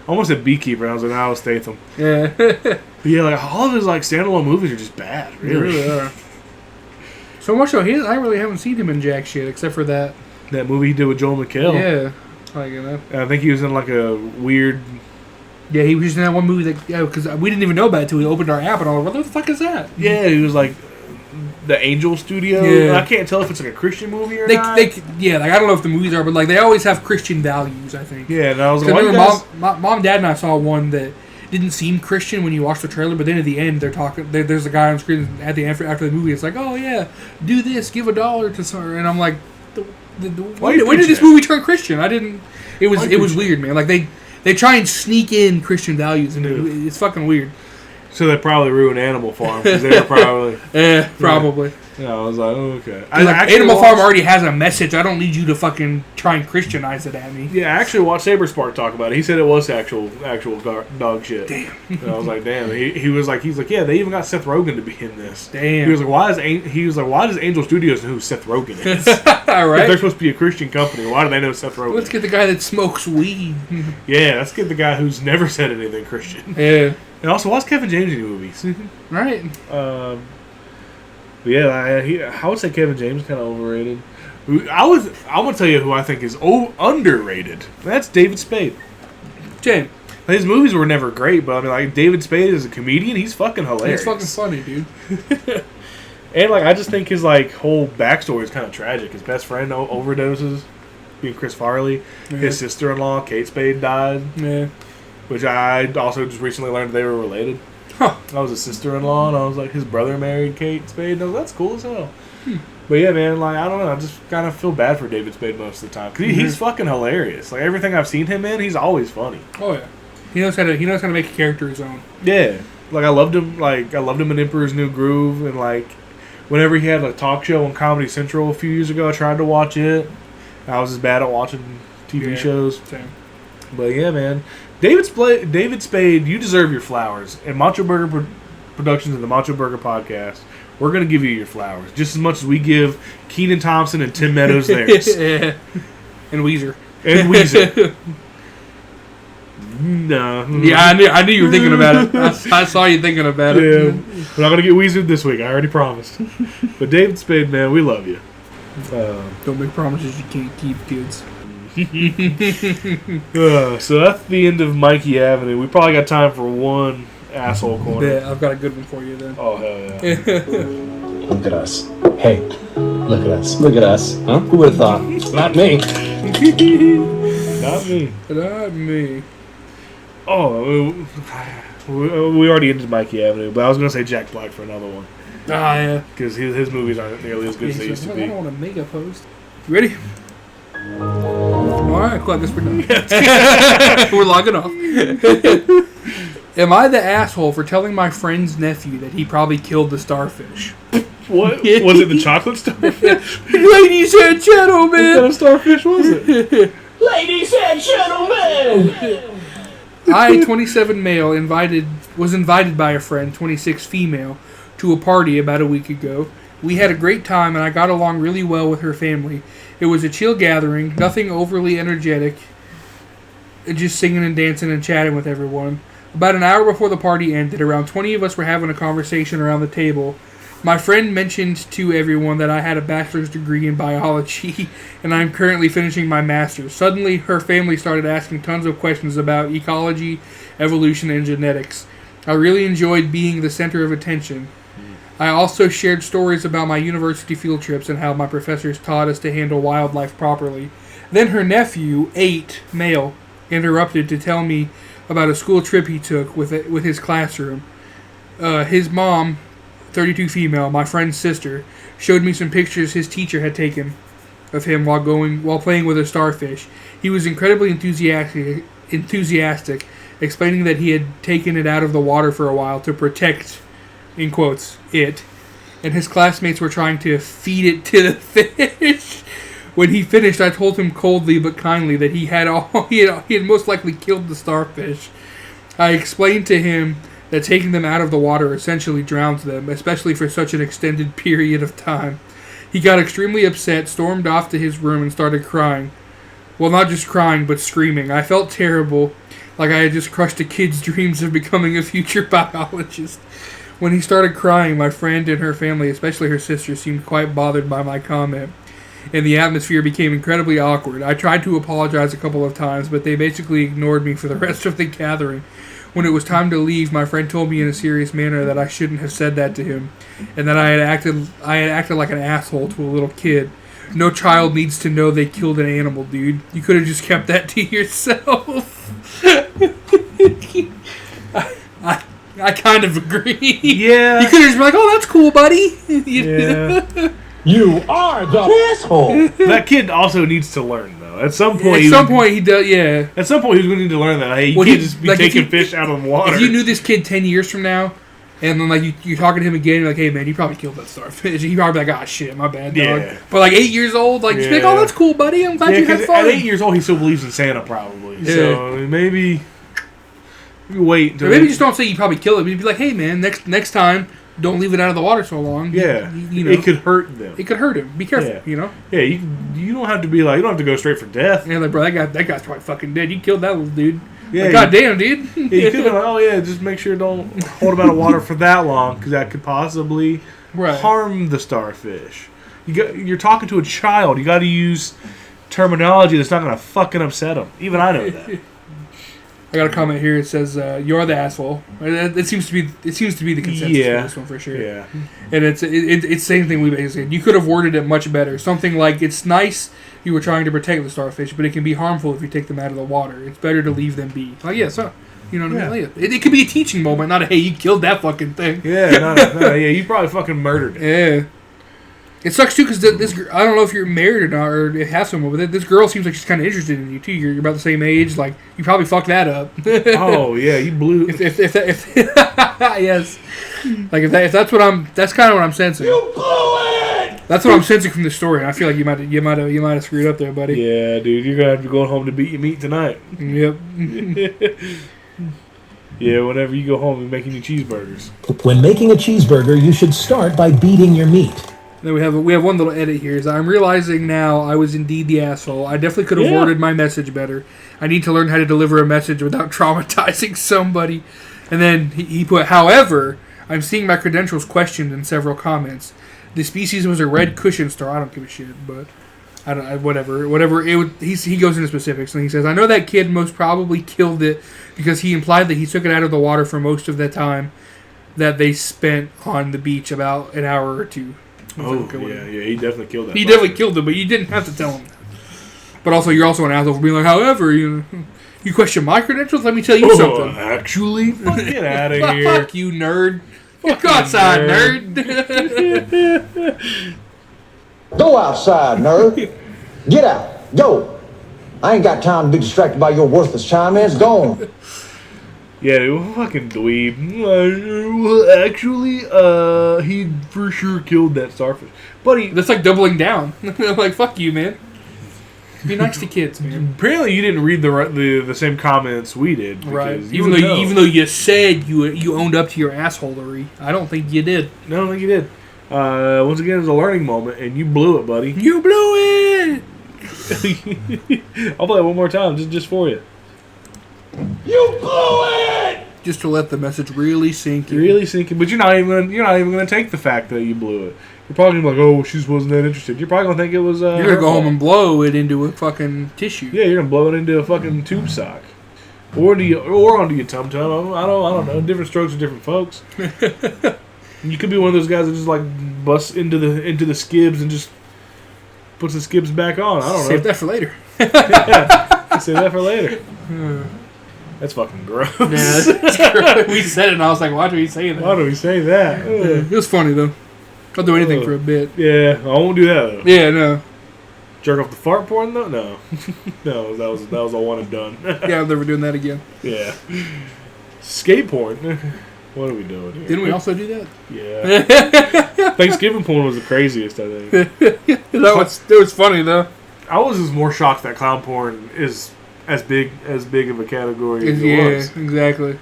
almost a Beekeeper. And I was like, "No, I was Statham." Yeah. But yeah, like all of his like standalone movies are just bad. They really are. So much so, I really haven't seen him in jack shit except for that. That movie he did with Joel McHale. Yeah. Like, you know. I think he was in like a weird. Yeah, he was just in that one movie that, because we didn't even know about it until we opened our app and I was like, what the fuck is that? Yeah, he was like the Angel Studio. Yeah. I can't tell if it's like a Christian movie or Like I don't know if the movies are, but like they always have Christian values, I think. Yeah, and I was like, Because why remember, you guys... mom, dad, and I saw one that didn't seem Christian when you watched the trailer, but then at the end they're talking. There's a guy on screen at the end after the movie. It's like, oh yeah, do this, give $1 to someone, and I'm like, when did this movie turn Christian? I didn't. It was weird, man. Like they try and sneak in Christian values, and it's fucking weird. So they probably ruined Animal Farm because they were probably. Yeah, probably. Yeah, I was like, oh, okay. Animal Farm already has a message. I don't need you to fucking try and Christianize it at me. Yeah, I actually watched Saberspark talk about it. He said it was actual dog shit. Damn. And I was like, damn. He's like, yeah, they even got Seth Rogen to be in this. Damn. He was like, why does Angel Studios know who Seth Rogen is? All right. If they're supposed to be a Christian company, why do they know Seth Rogen? Let's get the guy that smokes weed. Yeah, let's get the guy who's never said anything Christian. Yeah. And also, why's Kevin James in movies? Right. But yeah, I would say Kevin James is kind of overrated. I'm gonna tell you who I think is underrated. That's David Spade. James. His movies were never great, but I mean, like David Spade as a comedian, he's fucking hilarious. He's fucking funny, dude. And like, I just think his like whole backstory is kind of tragic. His best friend overdoses, being Chris Farley. Yeah. His sister-in-law, Kate Spade, died. Yeah. Which I also just recently learned they were related. Huh. I was a sister-in-law, and I was like, his brother married Kate Spade. And I was like, that's cool as hell. But yeah, man, like, I don't know. I just kind of feel bad for David Spade most of the time. Because he's fucking hilarious. Like, everything I've seen him in, he's always funny. Oh, yeah. He knows how to make a character his own. Yeah. Like, I loved him in Emperor's New Groove. And, like, whenever he had a talk show on Comedy Central a few years ago, I tried to watch it. I was as bad at watching TV shows. Same. But yeah, man. David Spade, you deserve your flowers. And MachoBurger Productions and the MachoBurger Podcast, we're going to give you your flowers. Just as much as we give Kenan Thompson and Tim Meadows theirs. Yeah. And Weezer. And Weezer. No. Yeah, I knew you were thinking about it. I saw you thinking about it. Yeah. We're not going to get Weezer this week. I already promised. But David Spade, man, we love you. Don't make promises you can't keep, kids. So that's the end of Mikey Avenue. We probably got time for one asshole corner. Yeah, I've got a good one for you then. Oh, hell yeah. Look at us. Hey, look at us. Look at us. Huh? Who would have thought? Not me. Not me. Not me. Oh, we already ended Mikey Avenue, but I was going to say Jack Black for another one. Ah, yeah. Because his movies aren't nearly as good as they used to I be. don't want to make a post. You ready? Alright, cool. I guess we're done. We're logging off. Am I the asshole for telling my friend's nephew that he probably killed the starfish? What? Was it the chocolate starfish? Ladies and gentlemen! What kind of starfish was it? Ladies and gentlemen! I, 27 male, was invited by a friend, 26 female, to a party about a week ago. We had a great time and I got along really well with her family. It was a chill gathering, nothing overly energetic, just singing and dancing and chatting with everyone. About an hour before the party ended, around 20 of us were having a conversation around the table. My friend mentioned to everyone that I had a bachelor's degree in biology and I'm currently finishing my master's. Suddenly, her family started asking tons of questions about ecology, evolution, and genetics. I really enjoyed being the center of attention. I also shared stories about my university field trips and how my professors taught us to handle wildlife properly. Then her nephew, 8, male, interrupted to tell me about a school trip he took with his classroom. His mom, 32 female, my friend's sister, showed me some pictures his teacher had taken of him while playing with a starfish. He was incredibly enthusiastic, explaining that he had taken it out of the water for a while to protect, in quotes, it, and his classmates were trying to feed it to the fish. When he finished, I told him coldly but kindly that he had most likely killed the starfish. I explained to him that taking them out of the water essentially drowns them, especially for such an extended period of time. He got extremely upset, stormed off to his room, and started crying. Well, not just crying, but screaming. I felt terrible, like I had just crushed a kid's dreams of becoming a future biologist. When he started crying, my friend and her family, especially her sister, seemed quite bothered by my comment, and the atmosphere became incredibly awkward. I tried to apologize a couple of times, but they basically ignored me for the rest of the gathering. When it was time to leave, my friend told me in a serious manner that I shouldn't have said that to him, and that I had acted like an asshole to a little kid. No child needs to know they killed an animal, dude. You could have just kept that to yourself. I kind of agree. Yeah. You could have just been like, oh, that's cool, buddy. Yeah. You are the asshole! That kid also needs to learn, though. At some point, he does, yeah. At some point, he's going to need to learn that, hey, you can't just be taking fish out of the water. If you knew this kid 10 years from now, and then like you're talking to him again, you're like, hey man, you probably killed that starfish. He'd probably be like, oh shit, my bad, dog. Yeah. But like 8 years old, like, just be like, oh, that's cool, buddy. I'm glad you had fun. At 8 years old, he still believes in Santa, probably. Yeah. So maybe wait until... Or maybe just don't say you probably killed it. But you'd be like, hey man, next time, don't leave it out of the water so long. Yeah. You know, it could hurt them. It could hurt him. Be careful, Yeah. you know? Yeah, you don't have to be like, you don't have to go straight for death. Yeah, like, bro, that guy's probably fucking dead. You killed that little dude. Yeah, like, God damn, dude. Yeah, you could be like, oh yeah, just make sure don't hold him out of water for that long, because that could possibly harm the starfish. You're talking to a child. You got to use terminology that's not going to fucking upset them. Even I know that. I got a comment here. It says, "You're the asshole." It seems to be the consensus for this one for sure. Yeah, and it's the same thing we basically said. You could have worded it much better. Something like, "It's nice you were trying to protect the starfish, but it can be harmful if you take them out of the water. It's better to leave them be." Like, yeah, so you know what I mean. It could be a teaching moment, not a hey, you killed that fucking thing. Yeah, no, yeah, you probably fucking murdered it. Yeah. It sucks too because this. I don't know if you're married or not, or have someone with it. This girl seems like she's kind of interested in you too. You're about the same age. Like you probably fucked that up. Oh yeah, you blew. If yes, like if that's what I'm. That's kind of what I'm sensing. You blew it! That's what I'm sensing from the story. And I feel like you might have screwed up there, buddy. Yeah, dude, you're gonna have to go home to beat your meat tonight. Yep. Yeah, whenever you go home, you're making your cheeseburgers. When making a cheeseburger, you should start by beating your meat. Then we have one little edit here. Is I'm realizing now I was indeed the asshole. I definitely could have worded my message better. I need to learn how to deliver a message without traumatizing somebody. And then he put, however, I'm seeing my credentials questioned in several comments. The species was a red cushion star. I don't give a shit, but whatever. He goes into specifics and he says, I know that kid most probably killed it because he implied that he took it out of the water for most of the time that they spent on the beach, about an hour or two. Oh, yeah, he definitely killed that. He definitely killed him, but you didn't have to tell him that. But also, you're also an asshole for being like, however, you question my credentials? Let me tell you something. Actually? Get out of here. Fuck you, nerd. Go outside, nerd. Go outside, nerd. Get out. Go. I ain't got time to be distracted by your worthless chime-ins. Go on. Yeah, dude, fucking dweeb. Well, actually, he for sure killed that starfish. But That's like doubling down. Like, fuck you, man. Be nice to kids, man. apparently you didn't read the same comments we did. Right. because Even though you said you owned up to your assholery, I don't think you did. No, I don't think you did. Once again, it was a learning moment, and you blew it, buddy. You blew it. I'll play it one more time, just for you. You blew it! Just to let the message really sink in. Really sinking, but you're not even gonna take the fact that you blew it. You're probably gonna be like, oh, she just wasn't that interested. You're probably gonna think it was. You're gonna go home and blow it into a fucking tissue. Yeah, you're gonna blow it into a fucking tube sock, or onto your tum tum. I don't know. Different strokes for different folks. You could be one of those guys that just like busts into the skibs and just puts the skibs back on. I don't know. Save that for later. Save that for later. That's fucking gross. Yeah, that's gross. We said it, and I was like, "Why do we say that?" Why do we say that? It was funny though. I'll do anything for a bit. Yeah, I won't do that though. Yeah, no. Jerk off the fart porn though? No, no, that was a one and done. Yeah, I'm never doing that again. Yeah, skate porn. What are we doing here? Didn't we also do that? Yeah. Thanksgiving porn was the craziest, I think. It was funny though. I was just more shocked that clown porn is as big of a category as it was. Yeah, exactly.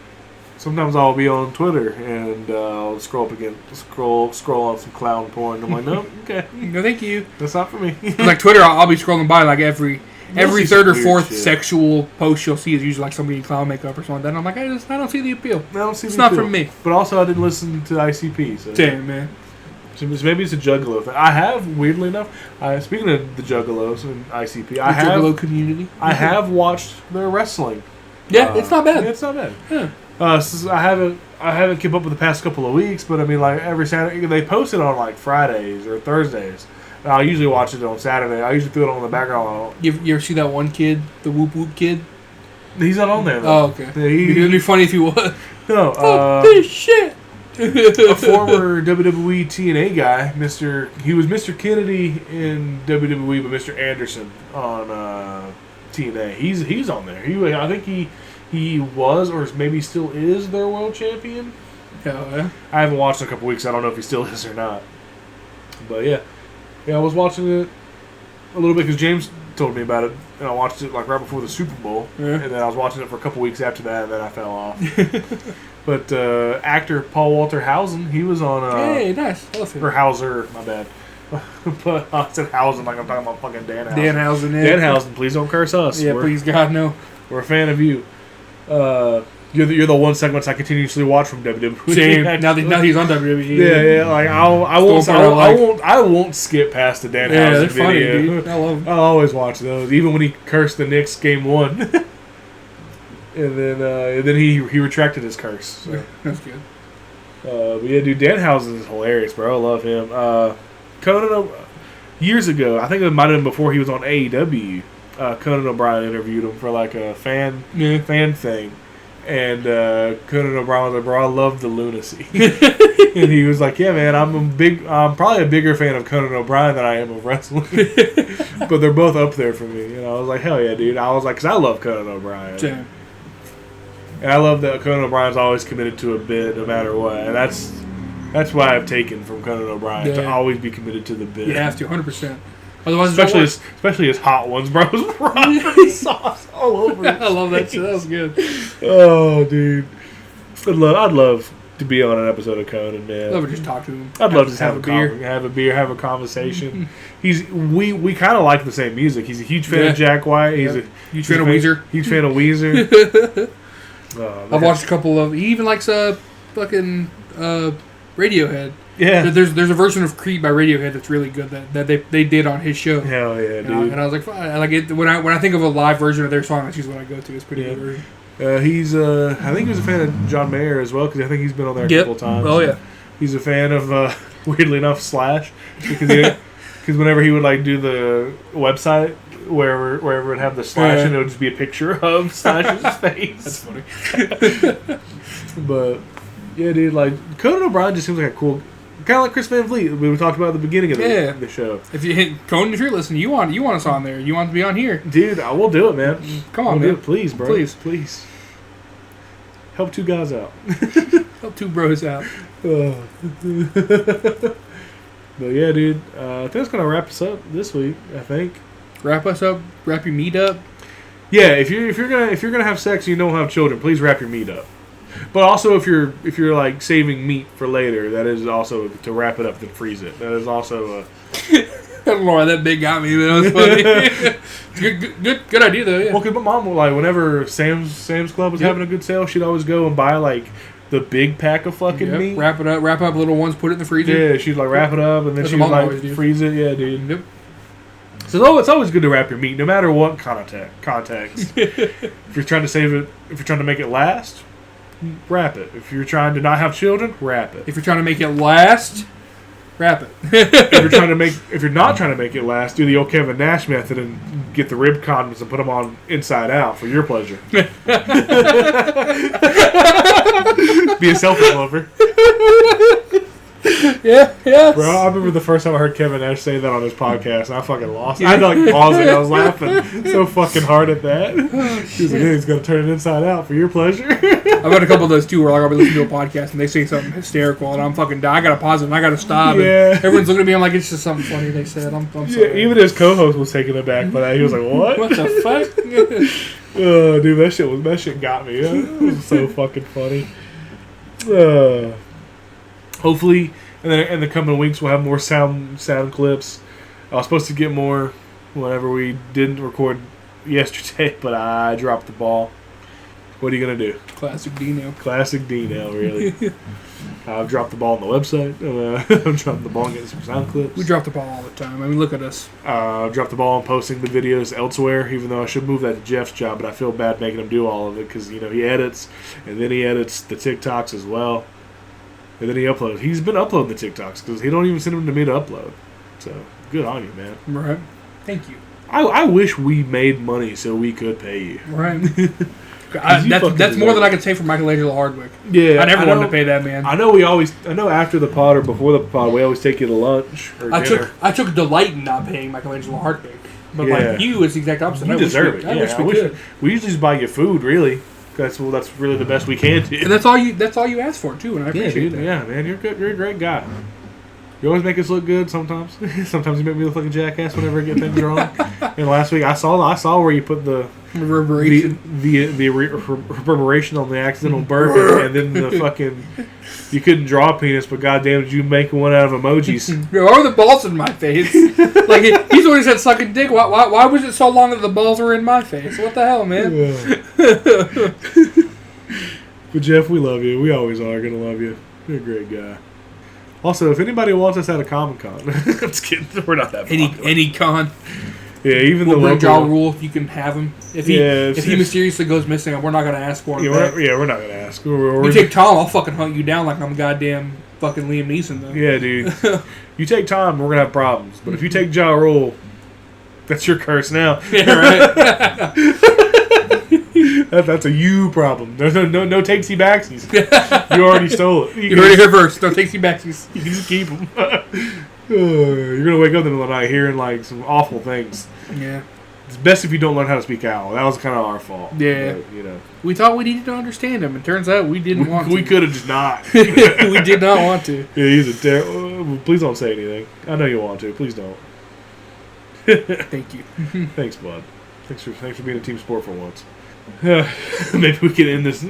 Sometimes I'll be on Twitter and I'll scroll on some clown porn. I'm like, no, okay, No, thank you. that's not for me. Like Twitter, I'll be scrolling by like every see third some or weird fourth shit. sexual post you'll see is usually like somebody in clown makeup or something like that. And I'm like, I don't see the appeal. I don't see It's the not appeal. for me. But also, I didn't listen to ICP. So Damn, man. maybe it's a Juggalo thing. I have, weirdly enough, speaking of the Juggalos and ICP, I Juggalo community. I have watched their wrestling. Yeah, it's not bad. It's not bad. Yeah. So I haven't kept up with the past couple of weeks, but I mean, like every Saturday they post it on like Fridays or Thursdays. And I usually watch it on Saturday. I usually throw it on the background. You ever see that one kid, the Whoop Whoop kid? He's not on there though. Oh, okay. It'd be funny if he was. No, Fuck this shit. a former WWE TNA guy, he was Mr. Kennedy in WWE, but Mr. Anderson on TNA. He's on there. I think he was, or maybe still is, their world champion. Hell yeah. I haven't watched in a couple weeks. I don't know if he still is or not. But yeah, I was watching it a little bit because James told me about it, and I watched it like right before the Super Bowl, and then I was watching it for a couple weeks after that, and then I fell off. But actor Paul Walter Hausen, he was on. Hey, nice. I love him. Or Hauser, my bad. But I said Hausen like I'm talking about fucking Dan Hausen. Danhausen, yeah. Danhausen, please don't curse us. Yeah, please, God, no. We're a fan of you. You're the one segment I continuously watch from WWE. Same. Now he's on WWE. Yeah. Like I won't skip past the Dan Yeah, Hausen they're funny, video. dude. I love them. I'll always watch those, even when he cursed the Knicks game 1, and then he retracted his curse. So. That's good. But yeah, dude, Danhausen is hilarious, bro. I love him. Conan, years ago, I think it might have been before he was on AEW. Conan O'Brien interviewed him for like a fan thing. And Conan O'Brien was like, bro, I love the lunacy. And he was like, yeah, man, I'm probably a bigger fan of Conan O'Brien than I am of wrestling. But they're both up there for me. And I was like, hell yeah, dude. I was like, because I love Conan O'Brien. Damn. And I love that Conan O'Brien's always committed to a bit no matter what. And that's what I've taken from Conan O'Brien, to always be committed to the bit. You have to, 100%. Otherwise, especially his hot ones, bro. Rubbing sauce all over it. I love that shit. That was good. Oh, dude. I'd love to be on an episode of Conan, man. I'd love to just talk to him. I'd love to just have a beer. Have a conversation. We kind of like the same music. He's a huge fan of Jack White. He's a huge fan of Weezer. Huge fan of Weezer. I've watched a couple of. He even likes fucking Radiohead. Yeah. There's a version of Creep by Radiohead that's really good that they did on his show. Hell yeah, dude. And I was like, I like it when I think of a live version of their song, that's usually what I go to. It's pretty good version. I think he was a fan of John Mayer as well, because I think he's been on there a couple times. Oh yeah. He's a fan of weirdly enough Slash, because whenever he would like do the website wherever it would have the Slash and it would just be a picture of Slash's face. That's funny. But yeah, dude, like Conan O'Brien just seems like a cool. Kind of like Chris Van Vliet, we talked about at the beginning of the show. If you're listening, you want us on there. You want to be on here, dude. I will do it, man. Come on, do man. it, please, bro. Please. Help two guys out. Help two bros out. But yeah, dude, I think that's gonna wrap us up this week. I think. Wrap us up. Wrap your meat up. Yeah, if you're gonna have sex and you don't have children, please wrap your meat up. But also, if you're like saving meat for later, that is also to wrap it up and freeze it. That is also. I don't know why that big got me, but that was funny. good idea though. Yeah. Well, cause my mom, like, whenever Sam's Club was having a good sale, she'd always go and buy like the big pack of fucking meat. Wrap up little ones, put it in the freezer. Yeah, she'd like wrap it up and then she'd like freeze it. Yeah, dude. Yep. So it's always good to wrap your meat, no matter what context. If you're trying to save it, if you're trying to make it last, wrap it. If you're trying to not have children, wrap it. If you're trying to make it last, wrap it. If you're not trying to make it last, do the old Kevin Nash method and get the rib condoms and put them on inside out for your pleasure. Be a selfish lover. Yeah. Bro, I remember the first time I heard Kevin Nash say that on his podcast, and I fucking lost it. I had to like pause it. I was laughing so fucking hard at that. He was like, "Hey, he's gonna turn it inside out for your pleasure." I've had a couple of those too, where like, I'll be listening to a podcast and they say something hysterical, and I'm fucking dying. I gotta pause it and I gotta stop. Yeah. And everyone's looking at me. I'm like, it's just something funny they said. I'm sorry. Yeah, even his co-host was taken aback by that. He was like, "What? What the fuck?" Oh, dude, that shit got me. It was so fucking funny. Hopefully, in the coming weeks, we'll have more sound clips. I was supposed to get more whenever we didn't record yesterday, but I dropped the ball. What are you gonna do? Classic D-Nail. Classic D-Nail, really. I've dropped the ball on the website. I've dropped the ball on getting some sound clips. We drop the ball all the time. I mean, look at us. I've dropped the ball on posting the videos elsewhere, even though I should move that to Jeff's job, but I feel bad making him do all of it because, he edits, and then he edits the TikToks as well. And then he uploads. He's been uploading the TikToks because he don't even send them to me to upload. So, good on you, man. Right. Thank you. I wish we made money so we could pay you. Right. That's more than I could say for Michelangelo Hardwick. Yeah, I never wanted to pay that man. I know after the pod or before the pod, we always take you to lunch or dinner. I took delight in not paying Michelangelo Hardwick. But Yeah. like you, it's the exact opposite. You deserve it. I wish we could. We usually just buy you food, really. That's really the best we can do. And that's all you asked for too, and I appreciate that. Yeah, man, you're good. You're a great guy. You always make us look good. Sometimes you make me look like a jackass whenever I get things wrong. And last week I saw where you put the reverberation, the reverberation on the accidental burger, and then the fucking you couldn't draw a penis, but goddamn, did you make one out of emojis? Why were the balls in my face? Like he's the one who said sucking dick. Why was it so long that the balls were in my face? What the hell, man? But Jeff, we love you. We always are gonna love you. You're a great guy. Also, if anybody wants us at a Comic-Con, I'm just kidding. We're not that popular. Any con. Yeah, even we'll the bring local Ja Rule. You can have him. If he mysteriously goes missing, we're not gonna ask for him. We're not gonna ask. You take Tom, I'll fucking hunt you down like I'm goddamn fucking Liam Neeson though. Yeah, dude. You take Tom, we're gonna have problems. But if you take Ja Rule, that's your curse now. Yeah, right. That's a you problem. There's no takesy backsies. You already stole it. You heard it here first. No takesy backsies. You can just keep them. You're gonna wake up in the middle of the night hearing like some awful things. Yeah. It's best if you don't learn how to speak owl. That was kind of our fault. Yeah. But, we thought we needed to understand him, and turns out we didn't want to. We could have just not. We did not want to. Yeah, he's a terrible. Please don't say anything. I know you want to. Please don't. Thank you. Thanks, bud. Thanks for being a team sport for once. Maybe we can end this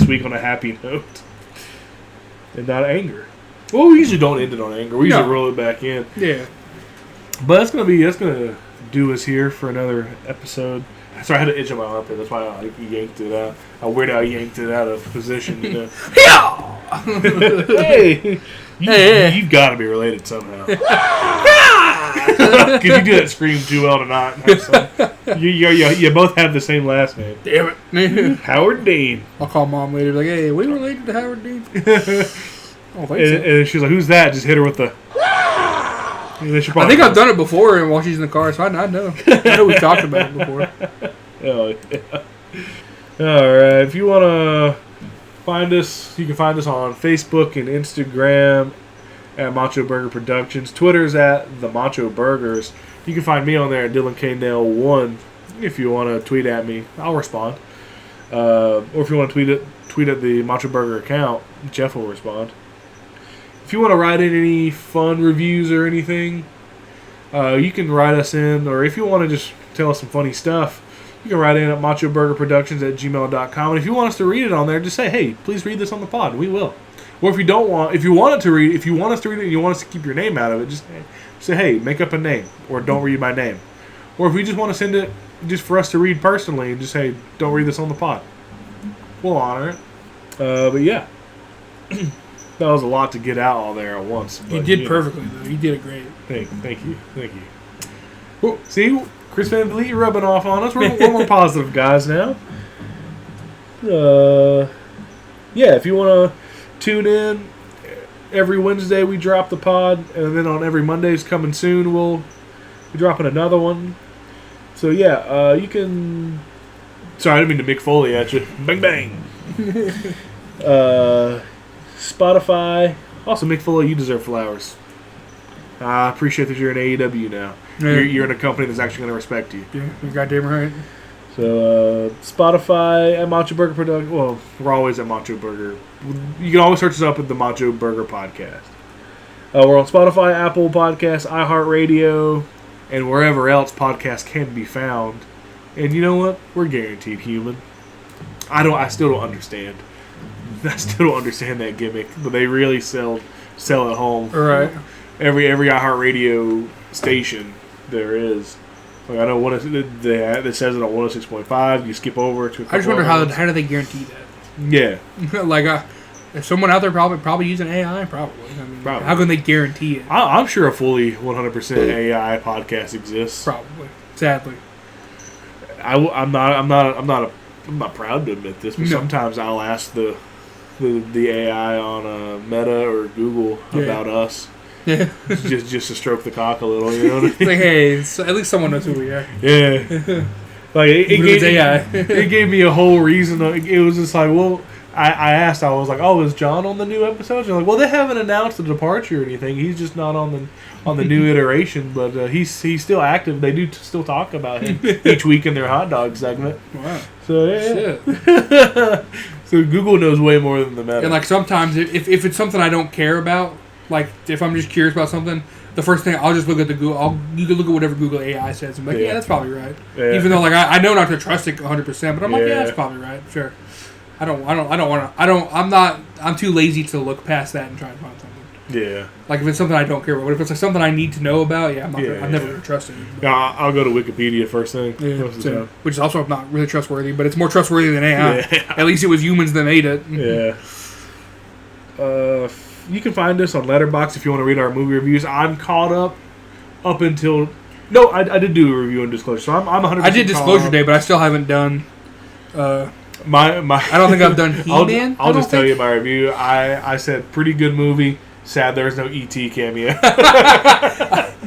week on a happy note and not anger. Well, we usually don't end it on anger. We usually roll it back in. Yeah. But that's gonna do us here for another episode. Sorry, I had an itch on my armpit. That's why I yanked it out. I yanked it out of position. Hey, you've got to be related somehow. Because you do that scream too well tonight. You both have the same last name. Damn it. Howard Dean. I'll call Mom later. Like, hey, we related to Howard Dean? And she's like, who's that? Just hit her with the... I think I've done it before and while she's in the car, so I know. I know we've talked about it before. Oh, yeah. Alright, if you want to find us, you can find us on Facebook and Instagram at MachoBurger Productions. Twitter's at the MachoBurgers. You can find me on there at Dylan K. Nail 1 if you want to tweet at me. I'll respond. Or if you want to tweet at the MachoBurger account, Jeff will respond. If you want to write in any fun reviews or anything, you can write us in, or if you want to just tell us some funny stuff, you can write in at machoburgerproductions@gmail.com. And if you want us to read it on there, just say, hey, please read this on the pod. We will. Or if you want us to read it and you want us to keep your name out of it, just say, hey, make up a name, or don't read my name. Or if we just want to send it just for us to read personally and just say, don't read this on the pod, we'll honor it. But yeah, that was a lot to get out all there at once. But, you did perfectly, though. You did it great. Thank you. Well, see, Chris Van Vliet, you're rubbing off on us. We're more positive guys now. Yeah, if you want to tune in, every Wednesday we drop the pod, and then on every Monday's coming soon, we'll be dropping another one. So yeah, you can... Sorry, I didn't mean to Mick Foley at you. Bang, bang. Spotify. Also, Mick Foley, you deserve flowers. I appreciate that you're in AEW now. Yeah. You're in a company that's actually going to respect you. Yeah, you're goddamn right. So, Spotify at MachoBurger Production. Well, we're always at MachoBurger. You can always search us up at the MachoBurger Podcast. We're on Spotify, Apple Podcasts, iHeartRadio, and wherever else podcasts can be found. And you know what? We're guaranteed human. I still don't understand. I still don't understand that gimmick, but they really sell at home. Right. Every iHeartRadio station there is. Like I know that says it on 106.5. You skip over to. I just wonder how do they guarantee that? Yeah. Like if someone out there probably using AI, probably. I mean, probably. How can they guarantee it? I'm sure a fully 100% AI podcast exists. Probably. Sadly. I'm not proud to admit this, but sometimes I'll ask the AI on Meta or Google about us. Yeah. just to stroke the cock a little, you know what I mean? Like, hey, so at least someone knows who we are. Yeah. Like it gave me a whole reason. It was just like, well, I asked, I was like, oh, is John on the new episode? You're like, well, they haven't announced a departure or anything. He's just not on the new iteration, but he's still active. They do still talk about him each week in their hot dog segment. Wow. So yeah. So Google knows way more than the Meta. And like sometimes if it's something I don't care about, like if I'm just curious about something, the first thing I'll just look at the Google. You can look at whatever Google AI says and be like, yeah, that's probably right. Yeah. Even though like I know not to trust it 100%, but I'm like, yeah, that's probably right. Sure. I'm too lazy to look past that and try and find something. Yeah. Like if it's something I don't care about, but if it's like something I need to know about, I'm never gonna trust it. Yeah, I'll go to Wikipedia first thing. Yeah, which is also not really trustworthy, but it's more trustworthy than AI. Yeah. At least it was humans that made it. Yeah. You can find us on Letterboxd if you want to read our movie reviews. I'm caught up until... No, I did do a review on Disclosure, so I'm 100% I did Disclosure Day, but I still haven't done... My I don't think I've done He-Man. I'll just tell you my review. I said, pretty good movie. Sad there's no E.T. cameo.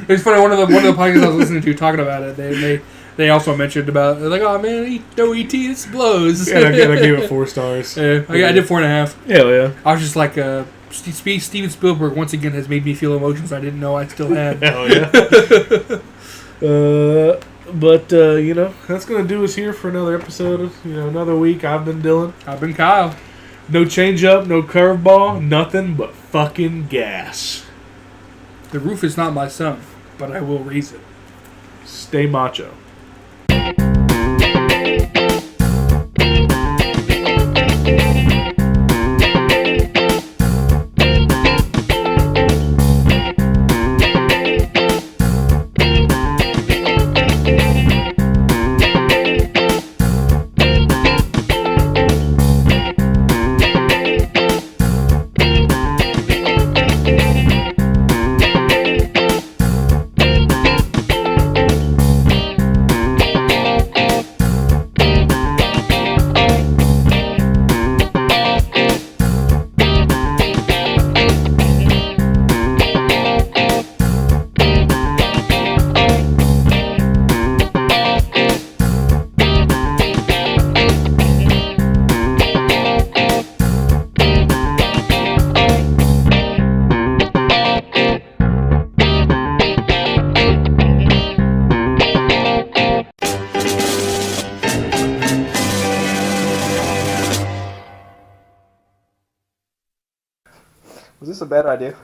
It's funny, one of the podcasts I was listening to talking about it, they also mentioned about, they're like, oh man, no E.T., this blows. Yeah, I gave it 4 stars. Yeah, I did 4.5. Hell yeah. I was just like, Steven Spielberg once again has made me feel emotions I didn't know I still had. Hell yeah. But that's going to do us here for another episode. Another week. I've been Dylan. I've been Kyle. No change up, no curveball, nothing but fucking gas. The roof is not my son, but I will raise it. Stay macho. Was this a bad idea?